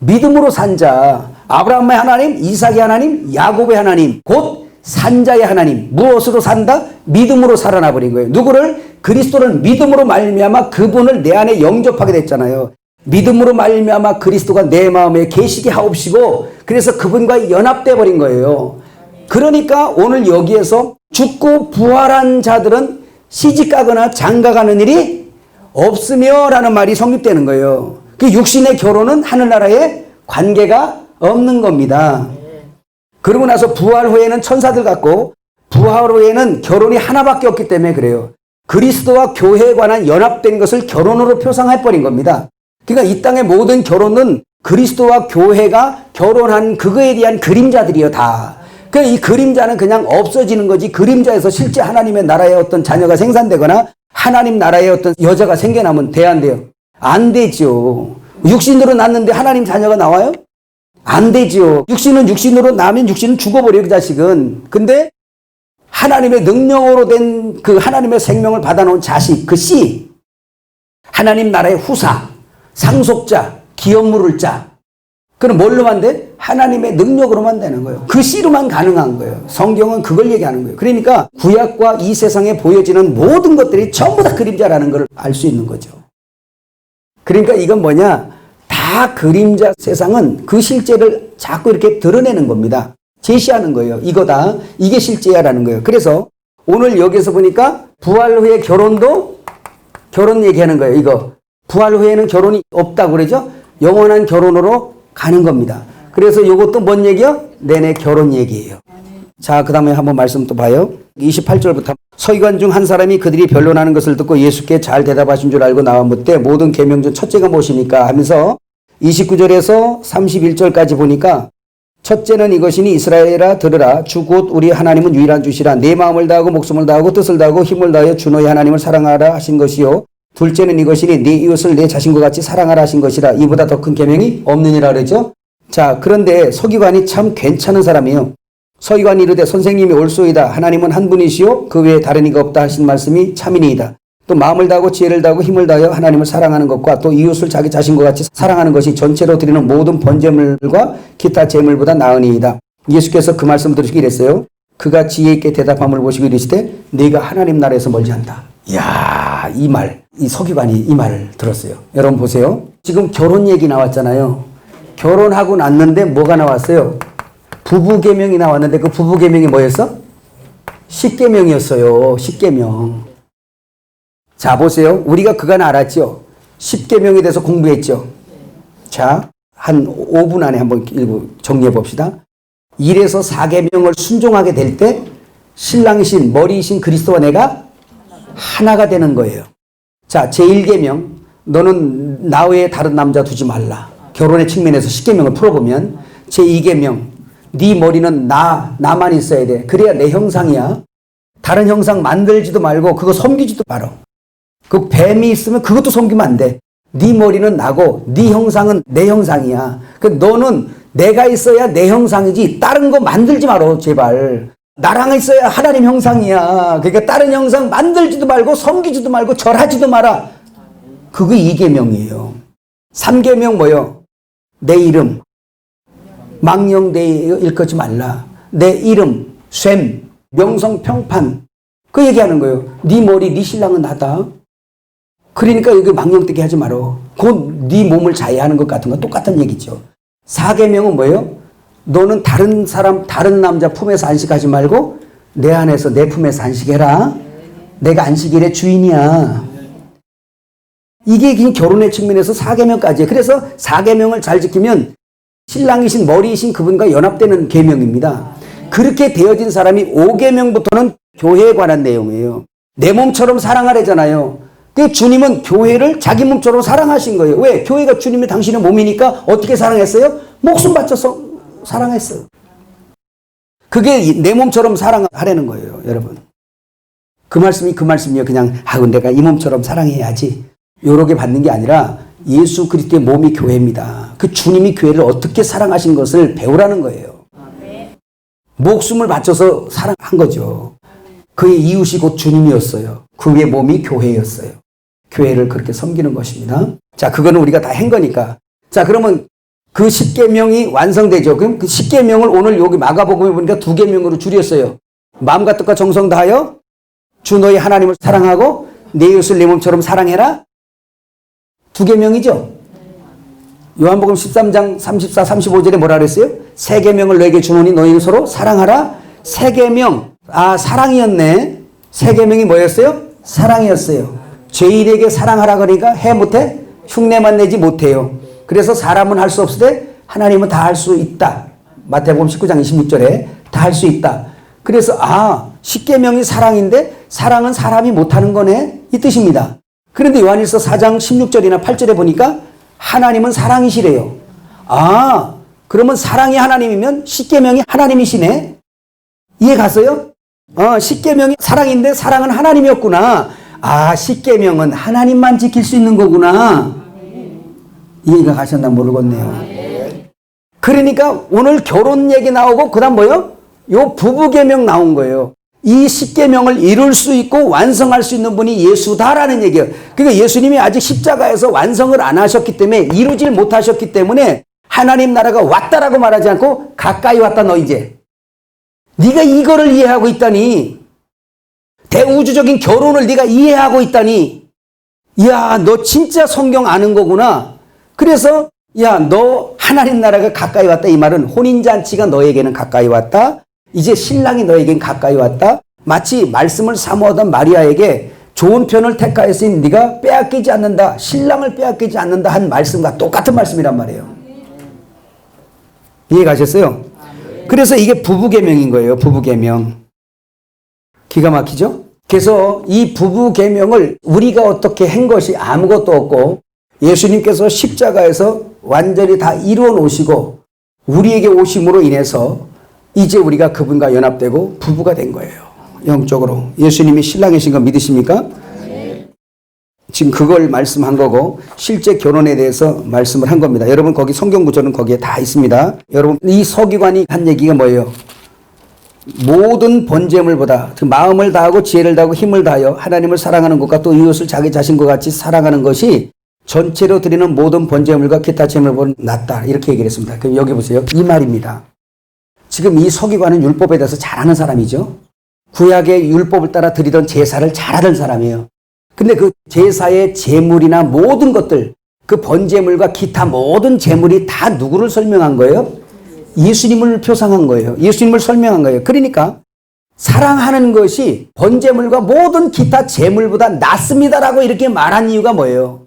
[SPEAKER 1] 믿음으로 산 자. 아브라함의 하나님, 이삭의 하나님, 야곱의 하나님, 곧 산자의 하나님. 무엇으로 산다? 믿음으로 살아나 버린 거예요. 누구를? 그리스도를 믿음으로 말미암아 그분을 내 안에 영접하게 됐잖아요. 믿음으로 말미암아 그리스도가 내 마음에 계시게 하옵시고 그래서 그분과 연합돼 버린 거예요. 그러니까 오늘 여기에서 죽고 부활한 자들은 시집가거나 장가가는 일이 없으며 라는 말이 성립되는 거예요. 그 육신의 결혼은 하늘나라에 관계가 없는 겁니다. 그러고 나서 부활 후에는 천사들 같고 부활 후에는 결혼이 하나밖에 없기 때문에 그래요. 그리스도와 교회에 관한 연합된 것을 결혼으로 표상해버린 겁니다. 그러니까 이 땅의 모든 결혼은 그리스도와 교회가 결혼한 그거에 대한 그림자들이에요. 다. 그러니까 이 그림자는 그냥 없어지는 거지 그림자에서 실제 하나님의 나라의 어떤 자녀가 생산되거나 하나님 나라의 어떤 여자가 생겨나면 돼야 안 돼요? 안 되죠. 육신으로 낳는데 하나님 자녀가 나와요? 안 되죠. 육신은 육신으로 나면 육신은 죽어버려요. 그 자식은. 근데 하나님의 능력으로 된 그 하나님의 생명을 받아놓은 자식, 그 씨, 하나님 나라의 후사, 상속자, 기업 물을 자. 그럼 뭘로만 돼? 하나님의 능력으로만 되는 거예요. 그 씨로만 가능한 거예요. 성경은 그걸 얘기하는 거예요. 그러니까 구약과 이 세상에 보여지는 모든 것들이 전부 다 그림자라는 걸 알 수 있는 거죠. 그러니까 이건 뭐냐? 다 다 그림자 세상은 그 실제를 자꾸 이렇게 드러내는 겁니다. 제시하는 거예요. 이거다. 이게 실제야라는 거예요. 그래서 오늘 여기서 보니까 부활 후에 결혼도 결혼 얘기하는 거예요. 이거. 부활 후에는 결혼이 없다고 그러죠? 영원한 결혼으로 가는 겁니다. 그래서 이것도 뭔 얘기요? 내내 결혼 얘기예요. 자, 그 다음에 한번 말씀 또 봐요. 28절부터 서기관 중 한 사람이 그들이 변론하는 것을 듣고 예수께 잘 대답하신 줄 알고 나와 묻되 모든 계명 중 첫째가 무엇입니까? 하면서 29절에서 31절까지 보니까 첫째는 이것이니 이스라엘아 들으라 주 곧 우리 하나님은 유일한 주시라 내 마음을 다하고 목숨을 다하고 뜻을 다하고 힘을 다하여 주 너희 하나님을 사랑하라 하신 것이요 둘째는 이것이니 네 이웃을 내 자신과 같이 사랑하라 하신 것이라 이보다 더 큰 계명이 없느니라 그러죠. 자, 그런데 서기관이 참 괜찮은 사람이에요. 서기관이 이르되 선생님이 옳소이다. 하나님은 한 분이시요 그 외에 다른 이가 없다 하신 말씀이 참이니이다. 또 마음을 다하고 지혜를 다하고 힘을 다하여 하나님을 사랑하는 것과 또 이웃을 자기 자신과 같이 사랑하는 것이 전체로 드리는 모든 번제물과 기타 제물보다 나으니이다. 예수께서 그 말씀 들으시기 이랬어요. 그가 지혜 있게 대답함을 보시고 이르시되 네가 하나님 나라에서 멀지 않다. 이야, 이 말, 이 서기관이 이 말을 들었어요. 여러분 보세요. 지금 결혼 얘기 나왔잖아요. 결혼하고 났는데 뭐가 나왔어요? 부부계명이 나왔는데 그 부부계명이 뭐였어? 십계명이었어요. 십계명. 자, 보세요. 우리가 그간 알았죠? 십계명에 대해서 공부했죠? 자, 한 5분 안에 한번 정리해 봅시다. 1에서 4계명을 순종하게 될 때 신랑이신 머리이신 그리스도와 내가 하나가 되는 거예요. 자, 제1계명 너는 나 외에 다른 남자 두지 말라. 결혼의 측면에서 십계명을 풀어보면 제2계명 네 머리는 나만 있어야 돼. 그래야 내 형상이야. 다른 형상 만들지도 말고 그거 섬기지도 말어. 그 뱀이 있으면 그것도 섬기면 안 돼. 네 머리는 나고 네 형상은 내 형상이야. 그 너는 내가 있어야 내 형상이지 다른 거 만들지 말어 제발. 나랑 있어야 하나님 형상이야. 그러니까 다른 형상 만들지도 말고 섬기지도 말고 절하지도 마라. 그거 2계명이에요. 3계명 뭐요? 내 이름 망령되이 일컫지 말라. 내 이름 쇠 명성 평판 그 얘기하는 거예요. 네 머리 네 신랑은 나다. 그러니까 여기 망령되게 하지 말어. 곧 네 몸을 자해하는 것 같은 거 똑같은 얘기죠. 4계명은 뭐예요? 너는 다른 사람 다른 남자 품에서 안식하지 말고 내 안에서 내 품에서 안식해라. 내가 안식일의 주인이야. 이게 그냥 결혼의 측면에서 4계명까지예요. 그래서 4계명을 잘 지키면 신랑이신 머리이신 그분과 연합되는 계명입니다. 그렇게 되어진 사람이 5계명부터는 교회에 관한 내용이에요. 내 몸처럼 사랑하래잖아요. 그 주님은 교회를 자기 몸처럼 사랑하신 거예요. 왜? 교회가 주님이 당신의 몸이니까 어떻게 사랑했어요? 목숨 바쳐서 사랑했어요. 그게 내 몸처럼 사랑하라는 거예요, 여러분. 그 말씀이요. 그냥 내가 이 몸처럼 사랑해야지. 요렇게 받는 게 아니라 예수 그리스도의 몸이 교회입니다. 그 주님이 교회를 어떻게 사랑하신 것을 배우라는 거예요. 목숨을 바쳐서 사랑한 거죠. 그의 이웃이 곧 주님이었어요. 그의 몸이 교회였어요. 교회를 그렇게 섬기는 것입니다. 자, 그거는 우리가 다 한 거니까. 자, 그러면 그 10계명이 완성되죠. 그럼 그 10계명을 오늘 여기 마가복음에 보니까 2계명으로 줄였어요. 마음과 뜻과 정성 다하여 주 너희 하나님을 사랑하고 내 이웃을 내 몸처럼 사랑해라. 2계명이죠. 요한복음 13장 34, 35절에 뭐라 그랬어요? 3계명을 너에게 주노니 너희는 서로 사랑하라. 3계명. 아, 사랑이었네. 3계명이 뭐였어요? 사랑이었어요. 죄인에게 사랑하라 그러니까 해 못해? 흉내만 내지 못해요. 그래서 사람은 할 수 없을 때 하나님은 다 할 수 있다. 마태복음 19장 26절에 다 할 수 있다. 그래서 10계명이 사랑인데 사랑은 사람이 못하는 거네. 이 뜻입니다. 그런데 요한일서 4장 16절이나 8절에 보니까 하나님은 사랑이시래요. 그러면 사랑이 하나님이면 10계명이 하나님이시네. 이해 갔어요? 10계명이 사랑인데 사랑은 하나님이었구나. 10계명은 하나님만 지킬 수 있는 거구나. 이해가 가셨나 모르겠네요. 그러니까 오늘 결혼 얘기 나오고 그 다음 뭐요? 요 부부계명 나온 거예요. 이 10계명을 이룰 수 있고 완성할 수 있는 분이 예수다라는 얘기예요. 그러니까 예수님이 아직 십자가에서 완성을 안 하셨기 때문에 이루질 못하셨기 때문에 하나님 나라가 왔다라고 말하지 않고 가까이 왔다 너 이제. 네가 이거를 이해하고 있다니. 대우주적인 결혼을 네가 이해하고 있다니. 이야, 너 진짜 성경 아는 거구나. 그래서 야, 너 하나님 나라가 가까이 왔다. 이 말은 혼인잔치가 너에게는 가까이 왔다. 이제 신랑이 너에겐 가까이 왔다. 마치 말씀을 사모하던 마리아에게 좋은 편을 택하였으니 네가 빼앗기지 않는다. 신랑을 빼앗기지 않는다 한 말씀과 똑같은 말씀이란 말이에요. 이해가셨어요? 그래서 이게 부부계명인 거예요. 부부계명. 기가 막히죠? 그래서 이 부부계명을 우리가 어떻게 한 것이 아무것도 없고 예수님께서 십자가에서 완전히 다 이루어 놓으시고 우리에게 오심으로 인해서 이제 우리가 그분과 연합되고 부부가 된 거예요. 영적으로. 예수님이 신랑이신 거 믿으십니까? 지금 그걸 말씀한 거고 실제 결혼에 대해서 말씀을 한 겁니다. 여러분 거기 성경 구절은 거기에 다 있습니다. 여러분 이 서기관이 한 얘기가 뭐예요? 모든 번제물보다 마음을 다하고 지혜를 다하고 힘을 다하여 하나님을 사랑하는 것과 또 이웃을 자기 자신과 같이 사랑하는 것이 전체로 드리는 모든 번제물과 기타 제물보다 낫다. 이렇게 얘기를 했습니다. 그럼 여기 보세요. 이 말입니다. 지금 이 서기관은 율법에 대해서 잘 아는 사람이죠. 구약의 율법을 따라 드리던 제사를 잘 하던 사람이에요. 근데 그 제사의 제물이나 모든 것들, 그 번제물과 기타 모든 제물이 다 누구를 설명한 거예요? 예수님을 표상한 거예요. 예수님을 설명한 거예요. 그러니까 사랑하는 것이 번제물과 모든 기타 제물보다 낫습니다라고 이렇게 말한 이유가 뭐예요?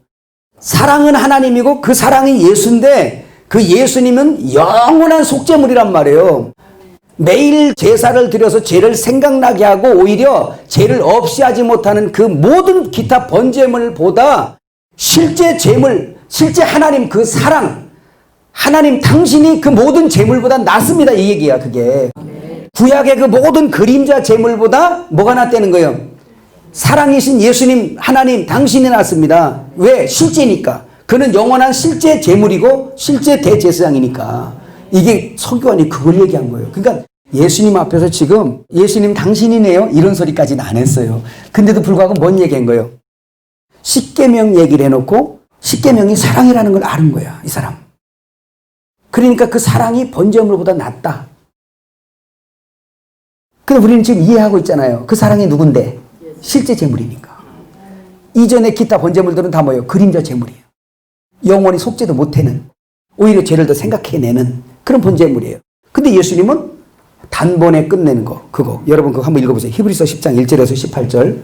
[SPEAKER 1] 사랑은 하나님이고 그 사랑이 예수인데 그 예수님은 영원한 속죄물이란 말이에요. 매일 제사를 드려서 죄를 생각나게 하고 오히려 죄를 없이 하지 못하는 그 모든 기타 번제물보다 실제 제물, 실제 하나님 그 사랑, 하나님 당신이 그 모든 제물보다 낫습니다. 이 얘기야 그게. 구약의 그 모든 그림자 제물보다 뭐가 낫다는 거예요? 사랑이신 예수님 하나님 당신이 낫습니다. 왜? 실제니까. 그는 영원한 실제 제물이고 실제 대제사장이니까. 이게 서기관이 그걸 얘기한 거예요. 그러니까 예수님 앞에서 지금 예수님 당신이네요 이런 소리까지는 안 했어요. 근데도 불구하고 뭔 얘기한 거예요? 십계명 얘기를 해놓고 십계명이 사랑이라는 걸 아는 거야 이 사람. 그러니까 그 사랑이 번제물보다 낫다. 근데 우리는 지금 이해하고 있잖아요. 그 사랑이 누군데? 실제 제물이니까. 이전에 기타 번제물들은 다 뭐예요? 그림자 제물이에요. 영원히 속죄도 못하는, 오히려 죄를 더 생각해내는 그런 번제물이에요. 근데 예수님은 단번에 끝내는 거, 그거. 여러분 그거 한번 읽어보세요. 히브리서 10장 1절에서 18절.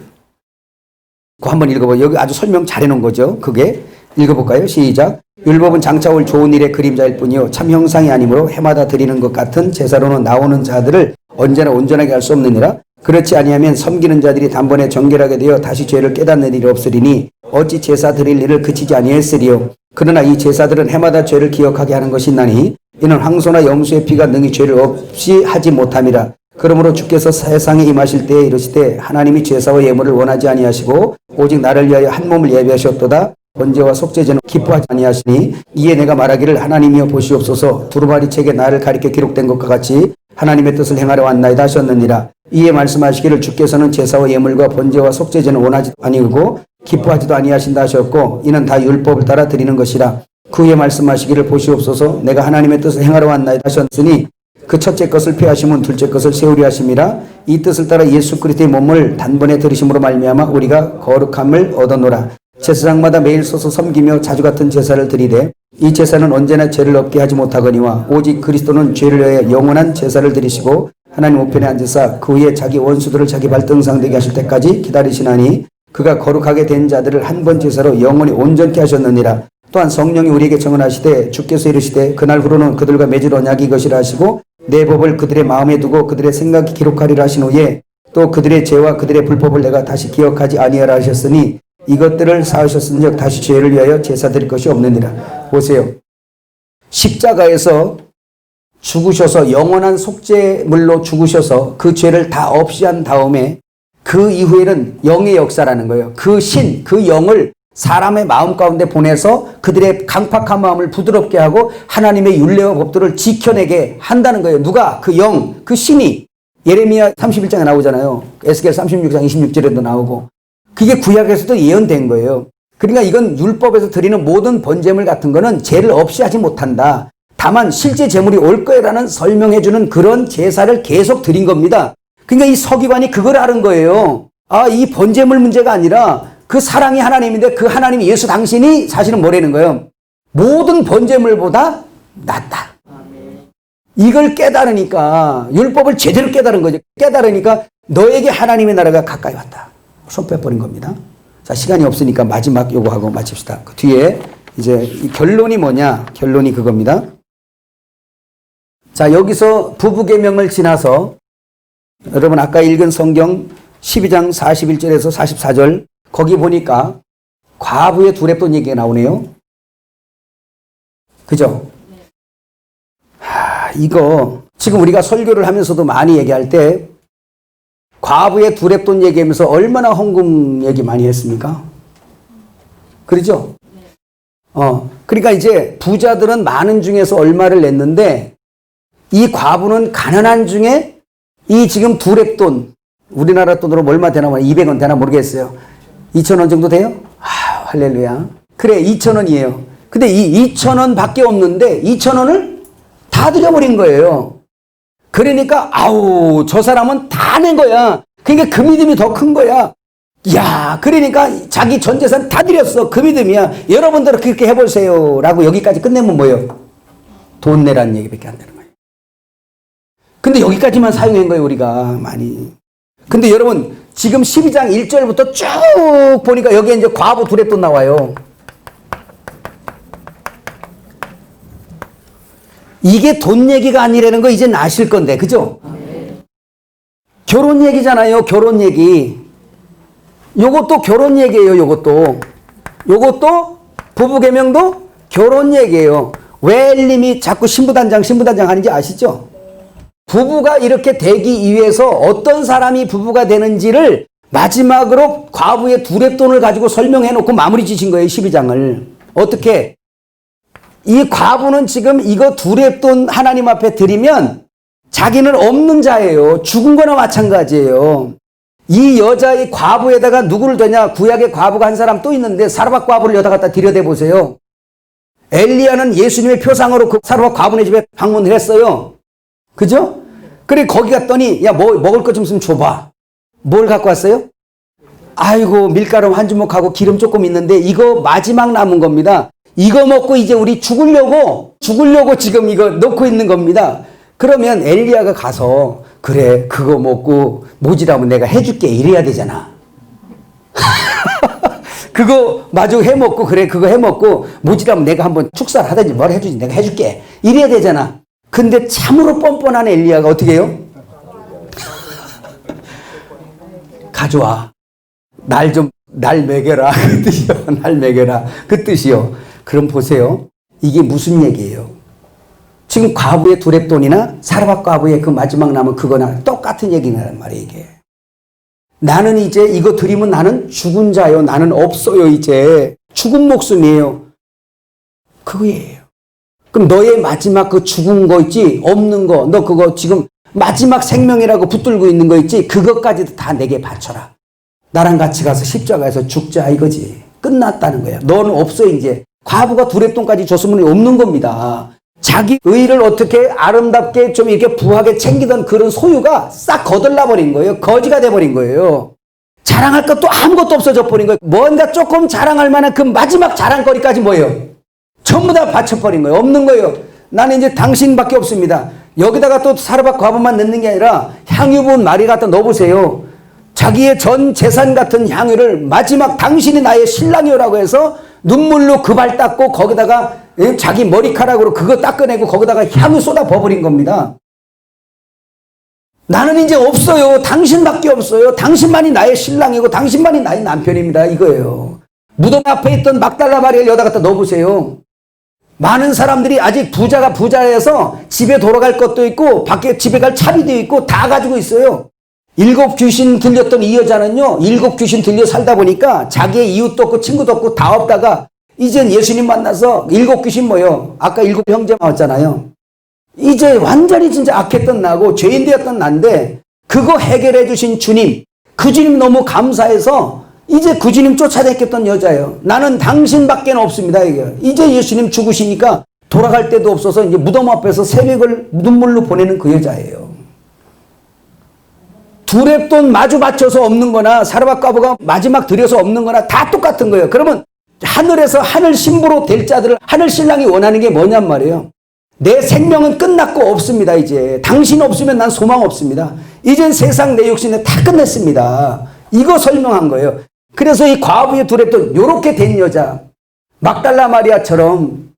[SPEAKER 1] 그거 한번 읽어봐요. 여기 아주 설명 잘 해놓은 거죠. 그게. 읽어볼까요? 시작. 율법은 장차 올 좋은 일의 그림자일 뿐이요 참 형상이 아니므로 해마다 드리는 것 같은 제사로는 나오는 자들을 언제나 온전하게 할 수 없느니라. 그렇지 아니하면 섬기는 자들이 단번에 정결하게 되어 다시 죄를 깨닫는 일이 없으리니 어찌 제사 드릴 일을 그치지 아니했으리요. 그러나 이 제사들은 해마다 죄를 기억하게 하는 것이 있나니 이는 황소나 염소의 피가 능히 죄를 없이 하지 못함이라. 그러므로 주께서 세상에 임하실 때에 이르시되 하나님이 제사와 예물을 원하지 아니하시고 오직 나를 위하여 한 몸을 예비하셨도다. 번제와 속죄제는 기뻐하지 아니하시니 이에 내가 말하기를 하나님이여 보시옵소서 두루마리 책에 나를 가리켜 기록된 것과 같이 하나님의 뜻을 행하려 왔나이다 하셨느니라. 이에 말씀하시기를 주께서는 제사와 예물과 번제와 속죄제는 원하지 아니하고 기뻐하지도 아니하신다 하셨고 이는 다 율법을 따라 드리는 것이라. 그 후에 말씀하시기를 보시옵소서 내가 하나님의 뜻을 행하려 왔나이다 하셨으니 그 첫째 것을 폐하시면 둘째 것을 세우려 하심이라. 이 뜻을 따라 예수 그리스도의 몸을 단번에 들으심으로 말미암아 우리가 거룩함을 얻었노라. 제사장마다 매일 서서 섬기며 자주 같은 제사를 드리되 이 제사는 언제나 죄를 없게 하지 못하거니와 오직 그리스도는 죄를 위하여 영원한 제사를 드리시고 하나님 우편에 앉으사 그 후에 자기 원수들을 자기 발등상 되게 하실 때까지 기다리시나니 그가 거룩하게 된 자들을 한 번 제사로 영원히 온전케 하셨느니라. 또한 성령이 우리에게 청언하시되 주께서 이르시되 그날 후로는 그들과 맺을 언약이 이것이라 하시고 내 법을 그들의 마음에 두고 그들의 생각이 기록하리라 하신 후에 또 그들의 죄와 그들의 불법을 내가 다시 기억하지 아니하라 하셨으니 이것들을 사하셨은즉 다시 죄를 위하여 제사 드릴 것이 없느니라. 보세요. 십자가에서 죽으셔서 영원한 속죄물로 죽으셔서 그 죄를 다 없이 한 다음에 그 이후에는 영의 역사라는 거예요. 그 신, 그 영을 사람의 마음 가운데 보내서 그들의 강팍한 마음을 부드럽게 하고 하나님의 율례와 법도를 지켜내게 한다는 거예요. 누가? 그 영, 그 신이. 예레미야 31장에 나오잖아요. 에스겔 36장 26절에도 나오고. 그게 구약에서도 예언된 거예요. 그러니까 이건 율법에서 드리는 모든 번제물 같은 거는 죄를 없이 하지 못한다. 다만 실제 제물이 올 거라는 설명해주는 그런 제사를 계속 드린 겁니다. 그러니까 이 서기관이 그걸 아는 거예요. 아, 이 번제물 문제가 아니라 그 사랑이 하나님인데 그 하나님 예수 당신이 사실은 뭐라는 거예요? 모든 번제물보다 낫다. 이걸 깨달으니까 율법을 제대로 깨달은 거죠. 깨달으니까 너에게 하나님의 나라가 가까이 왔다. 손 빼버린 겁니다. 자, 시간이 없으니까 마지막 요거 하고 마칩시다. 그 뒤에 이제 이 결론이 뭐냐? 결론이 그겁니다. 자, 여기서 부부계명을 지나서 여러분 아까 읽은 성경 12장 41절에서 44절 거기 보니까 과부의 두렙돈 얘기가 나오네요. 그죠? 이거 지금 우리가 설교를 하면서도 많이 얘기할 때 과부의 두렙돈 얘기하면서 얼마나 헌금 얘기 많이 했습니까? 그렇죠? 그러니까 이제 부자들은 많은 중에서 얼마를 냈는데 이 과부는 가난한 중에 이 지금 두렙돈 우리나라 돈으로 얼마 되나 200원 되나 모르겠어요. 2,000원 정도 돼요? 할렐루야. 그래 2,000원이에요. 근데 이 2,000원 밖에 없는데 2,000원을 다 드려버린 거예요. 그러니까 아우 저 사람은 다 낸 거야. 그러니까 그 믿음이 더 큰 거야. 야, 그러니까 자기 전 재산 다 드렸어. 그 믿음이야. 여러분들은 그렇게 해보세요. 라고 여기까지 끝내면 뭐예요? 돈 내라는 얘기밖에 안 되는 거예요. 근데 여기까지만 사용한 거예요, 우리가 많이. 근데 여러분, 지금 12장 1절부터 쭉 보니까 여기에 이제 과부 두렙돈 나와요. 이게 돈 얘기가 아니라는 거 이제 아실 건데, 그죠? 결혼 얘기잖아요, 결혼 얘기. 요것도 결혼 얘기예요, 요것도. 요것도 부부계명도 결혼 얘기예요. 왜 엘림이 자꾸 신부단장 하는지 아시죠? 부부가 이렇게 되기 위해서 어떤 사람이 부부가 되는지를 마지막으로 과부의 두렙돈을 가지고 설명해 놓고 마무리 지신 거예요, 12장을. 어떻게? 이 과부는 지금 이거 두렙돈 하나님 앞에 드리면 자기는 없는 자예요. 죽은 거나 마찬가지예요. 이 여자의 과부에다가 누구를 되냐? 구약의 과부가 한 사람 또 있는데 사르밧 과부를 여다 갖다 들여대 보세요. 엘리야는 예수님의 표상으로 그 사르밧 과부네 집에 방문을 했어요. 그죠? 그래 거기 갔더니 야 뭐 먹을 것 좀 있으면 줘봐. 뭘 갖고 왔어요? 아이고 밀가루 한 주먹하고 기름 조금 있는데 이거 마지막 남은 겁니다. 이거 먹고 이제 우리 죽으려고 지금 이거 놓고 있는 겁니다. 그러면 엘리야가 가서 그래 그거 먹고 모지라면 내가 해줄게 이래야 되잖아. 그거 마저 해먹고 그래 그거 해먹고 모지라면 내가 한번 축사를 하든지 뭘 해주지 내가 해줄게 이래야 되잖아. 근데 참으로 뻔뻔한 엘리야가 어떻게 해요? 가져와. 날 먹여라. 그 뜻이요. 날 먹여라. 그 뜻이요. 그럼 보세요. 이게 무슨 얘기예요? 지금 과부의 두렙돈이나 사르밧 과부의 그 마지막 남은 그거나 똑같은 얘기란 말이에요, 이게. 나는 이제 이거 드리면 나는 죽은 자요. 나는 없어요, 이제. 죽은 목숨이에요. 그거예요. 그럼 너의 마지막 그 죽은 거 있지? 없는 거. 너 그거 지금 마지막 생명이라고 붙들고 있는 거 있지? 그것까지도 다 내게 바쳐라. 나랑 같이 가서 십자가에서 죽자 이거지. 끝났다는 거야. 너는 없어 이제. 과부가 두렙돈까지 줬으면 없는 겁니다. 자기 의를 어떻게 아름답게 좀 이렇게 부하게 챙기던 그런 소유가 싹 거들나 버린 거예요. 거지가 돼버린 거예요. 자랑할 것도 아무것도 없어져 버린 거예요. 뭔가 조금 자랑할 만한 그 마지막 자랑거리까지 뭐예요? 전부 다 바쳐버린 거예요. 없는 거예요. 나는 이제 당신밖에 없습니다. 여기다가 또 사르밧 과부만 넣는 게 아니라 향유 부은 마리 갖다 넣어보세요. 자기의 전 재산 같은 향유를 마지막 당신이 나의 신랑이라고 해서 눈물로 그 발 닦고 거기다가 자기 머리카락으로 그거 닦아내고 거기다가 향유 쏟아 버버린 겁니다. 나는 이제 없어요. 당신밖에 없어요. 당신만이 나의 신랑이고 당신만이 나의 남편입니다. 이거예요. 무덤 앞에 있던 막달라 마리아를 여기다 갖다 넣어보세요. 많은 사람들이 아직 부자가 부자여서 집에 돌아갈 것도 있고 밖에 집에 갈 차비도 있고 다 가지고 있어요. 7 귀신 들렸던 이 여자는요. 7 귀신 들려 살다 보니까 자기의 이웃도 없고 친구도 없고 다 없다가 이젠 예수님 만나서 7 귀신 뭐요? 아까 7 형제 나왔잖아요. 이제 완전히 진짜 악했던 나고 죄인 되었던 난데 그거 해결해 주신 주님, 그 주님 너무 감사해서 이제 그 주님 쫓아다녔던 여자예요. 나는 당신밖에 없습니다. 이제 예수님 죽으시니까 돌아갈 데도 없어서 이제 무덤 앞에서 새벽을 눈물로 보내는 그 여자예요. 두렙돈 마주 맞춰서 없는 거나 사르밧 과부가 마지막 들여서 없는 거나 다 똑같은 거예요. 그러면 하늘에서 하늘 신부로 될 자들을 하늘 신랑이 원하는 게 뭐냔 말이에요. 내 생명은 끝났고 없습니다. 이제 당신 없으면 난 소망 없습니다. 이젠 세상 내 욕심은 다 끝냈습니다. 이거 설명한 거예요. 그래서 이 과부의 두렵던 요렇게 된 여자, 막달라 마리아처럼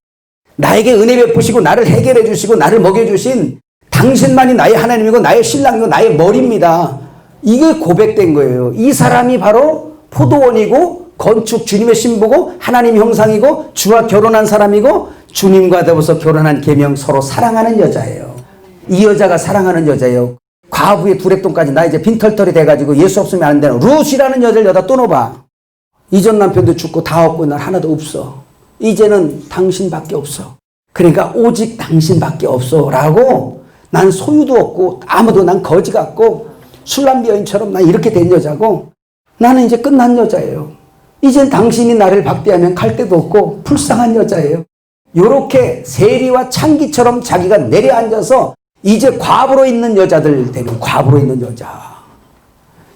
[SPEAKER 1] 나에게 은혜 베푸시고 나를 해결해 주시고 나를 먹여주신 당신만이 나의 하나님이고 나의 신랑이고 나의 머리입니다. 이게 고백된 거예요. 이 사람이 바로 포도원이고 건축 주님의 신부고 하나님 형상이고 주와 결혼한 사람이고 주님과 더불어서 결혼한 계명 서로 사랑하는 여자예요. 이 여자가 사랑하는 여자예요. 과부의 두랩돈까지 나 이제 빈털털이 돼가지고 예수 없으면 안 되는 룻이라는 여자를 여다 또 넣어봐. 이전 남편도 죽고 다 없고 난 하나도 없어. 이제는 당신밖에 없어. 그러니까 오직 당신밖에 없어 라고 난 소유도 없고 아무도 난 거지 같고 술람비 여인처럼 난 이렇게 된 여자고 나는 이제 끝난 여자예요. 이젠 당신이 나를 박대하면 갈 데도 없고 불쌍한 여자예요. 요렇게 세리와 창기처럼 자기가 내려앉아서 이제 과부로 있는 여자들 되는 과부로 있는 여자.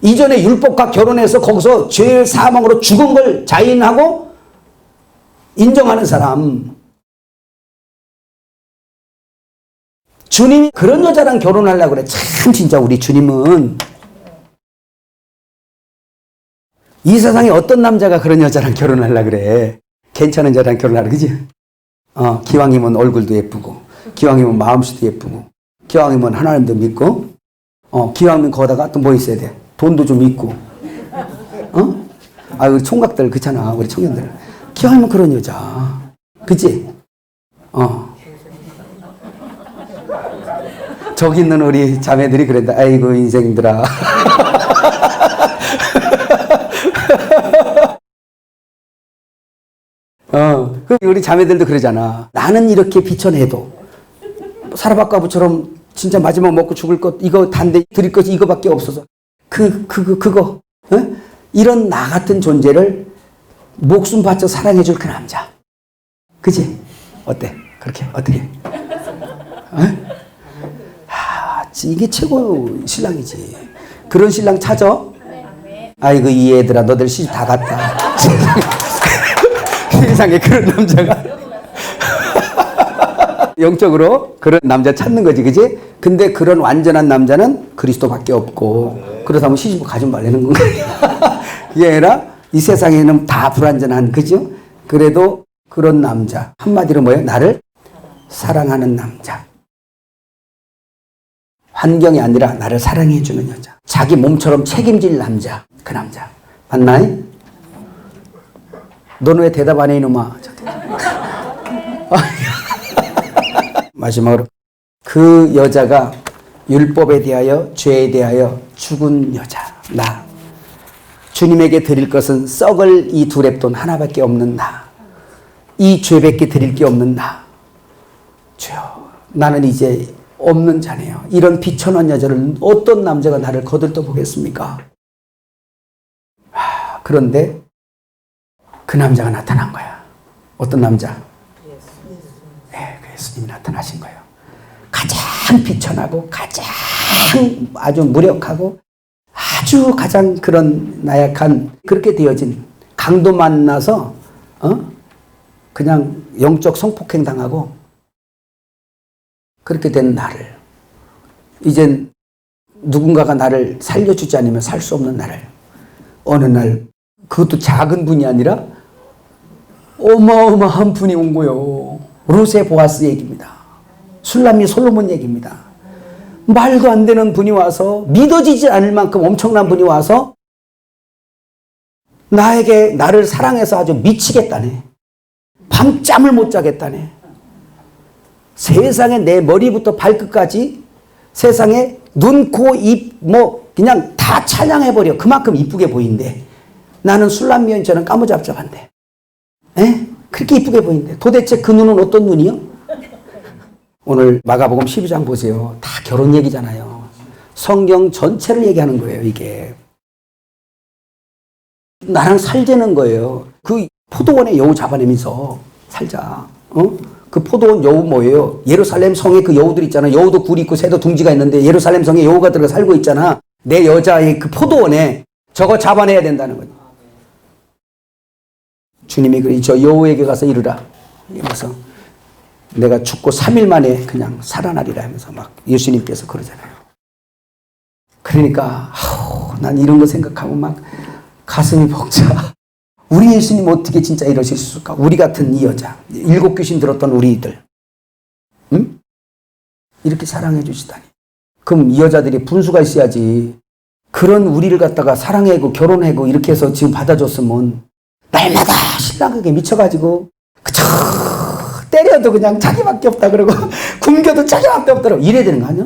[SPEAKER 1] 이전에 율법과 결혼해서 거기서 죄 사망으로 죽은 걸 자인하고 인정하는 사람. 주님이 그런 여자랑 결혼하려고 그래. 참 진짜 우리 주님은 이 세상에 어떤 남자가 그런 여자랑 결혼하려고 그래. 괜찮은 여자랑 결혼하려 그지? 기왕이면 얼굴도 예쁘고 기왕이면 마음씨도 예쁘고 기왕이면 하나님도 믿고 기왕이면 거기다가 또 뭐 있어야 돼? 돈도 좀 있고 우리 총각들 그렇잖아. 우리 청년들 기왕이면 그런 여자 그치? 저기 있는 우리 자매들이 그랬다. 아이고 인생들아. 우리 자매들도 그러잖아. 나는 이렇게 비천해도 사라바까부처럼 진짜 마지막 먹고 죽을 것 이거 단대 드릴 것이 이거밖에 없어서 그거 이런 나 같은 존재를 목숨 바쳐 사랑해줄 그 남자. 그치? 어때? 그렇게 어떻게? 이게 최고 신랑이지. 그런 신랑 찾아? 아이고 이 애들아 너들 시집 다 갔다. 세상에 그런 남자가 영적으로 그런 남자 찾는 거지, 그지? 근데 그런 완전한 남자는 그리스도밖에 없고 그렇다면 시집을 가지 말라는 건가? 그게 아니라 이 세상에는 다 불완전한, 그죠? 그래도 그런 남자 한마디로 뭐예요? 나를 사랑하는 남자. 환경이 아니라 나를 사랑해주는 여자. 자기 몸처럼 책임질 남자. 그 남자. 맞나요? 너는 왜 대답 안 해, 이놈아? 마지막으로 그 여자가 율법에 대하여 죄에 대하여 죽은 여자. 나. 주님에게 드릴 것은 썩을 이 두 랩돈 하나밖에 없는 나. 이 죄밖에 드릴 게 없는 나. 주여, 나는 이제 없는 자네요. 이런 비천한 여자를 어떤 남자가 나를 거들떠 보겠습니까? 그런데 그 남자가 나타난 거야. 어떤 남자? 네, 그 예수님이 나타나신 거예요. 가장 비천하고 가장 아주 무력하고 아주 가장 그런 나약한 그렇게 되어진 강도 만나서 그냥 영적 성폭행 당하고 그렇게 된 나를, 이젠 누군가가 나를 살려주지 않으면 살 수 없는 나를 어느 날, 그것도 작은 분이 아니라 어마어마한 분이 온 거예요. 룻의 보아스 얘기입니다. 술람미 솔로몬 얘기입니다. 말도 안 되는 분이 와서, 믿어지지 않을 만큼 엄청난 분이 와서 나를 사랑해서 아주 미치겠다네. 밤잠을 못 자겠다네. 세상에 내 머리부터 발끝까지 세상에 눈, 코, 입 그냥 다 찬양해버려. 그만큼 이쁘게 보인대. 나는 술람미연처럼 까무잡잡한데. 그렇게 이쁘게 보인대. 도대체 그 눈은 어떤 눈이요? 오늘 마가복음 12장 보세요. 다 결혼 얘기잖아요. 성경 전체를 얘기하는 거예요, 이게. 나랑 살자는 거예요. 그 포도원에 여우 잡아내면서 살자. 그 포도원 여우 뭐예요? 예루살렘 성에 그 여우들 있잖아. 여우도 굴 있고 새도 둥지가 있는데 예루살렘 성에 여우가 들어가 살고 있잖아. 내 여자의 그 포도원에 저거 잡아내야 된다는 거죠. 주님이 저 여호에게 가서 이르라. 이러면서 내가 죽고 3일 만에 그냥 살아나리라 하면서 막 예수님께서 그러잖아요. 그러니까 난 이런 거 생각하면 막 가슴이 벅차. 우리 예수님 어떻게 진짜 이러실 수 있을까? 우리 같은 이 여자, 7 귀신 들었던 우리들, 응? 이렇게 사랑해 주시다니. 그럼 이 여자들이 분수가 있어야지. 그런 우리를 갖다가 사랑하고 결혼하고 이렇게 해서 지금 받아줬으면 날마다 신랑에게 미쳐가지고 그쵸 때려도 그냥 자기밖에 없다 그러고 굶겨도 자기밖에 없다고 이래야 되는 거 아니야?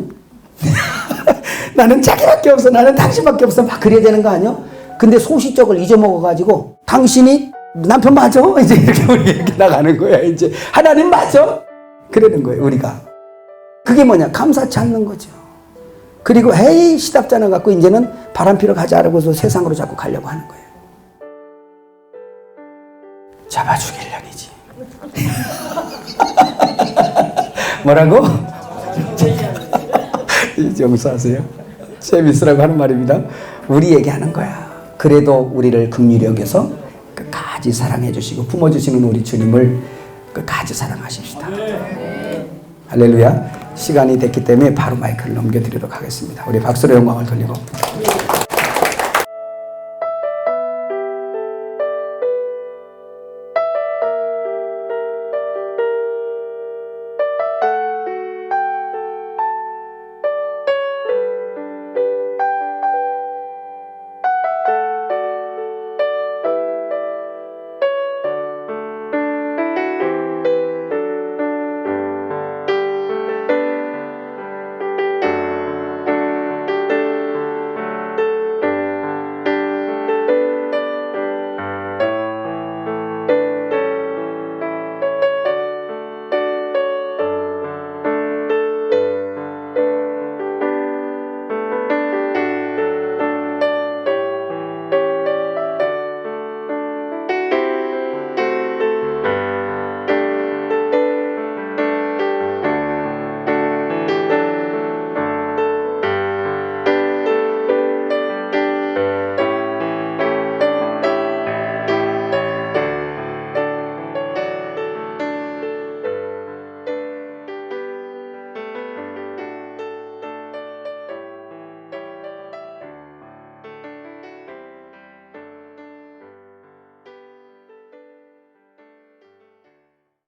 [SPEAKER 1] 나는 자기밖에 없어, 나는 당신밖에 없어, 막 그래야 되는 거 아니야? 근데 소시적을 잊어먹어가지고 당신이 남편 맞아? 이제 이렇게 우리 이렇게 나가는 거야. 이제 하나님 맞아? 그러는 거예요 우리가. 그게 뭐냐? 감사치 않는 거죠. 그리고 헤이 시답잖아 갖고 이제는 바람 피러 가자라고서 세상으로 자꾸 가려고 하는 거예요. 잡아주길련이지. 뭐라고? 용서하세요. 재밌으라고 하는 말입니다. 우리에게 하는 거야. 그래도 우리를 긍휼히 여겨서 끝까지 사랑해 주시고 품어주시는 우리 주님을 끝까지 사랑하십시다. 할렐루야. 시간이 됐기 때문에 바로 마이크를 넘겨드리도록 하겠습니다. 우리 박수로 영광을 돌리고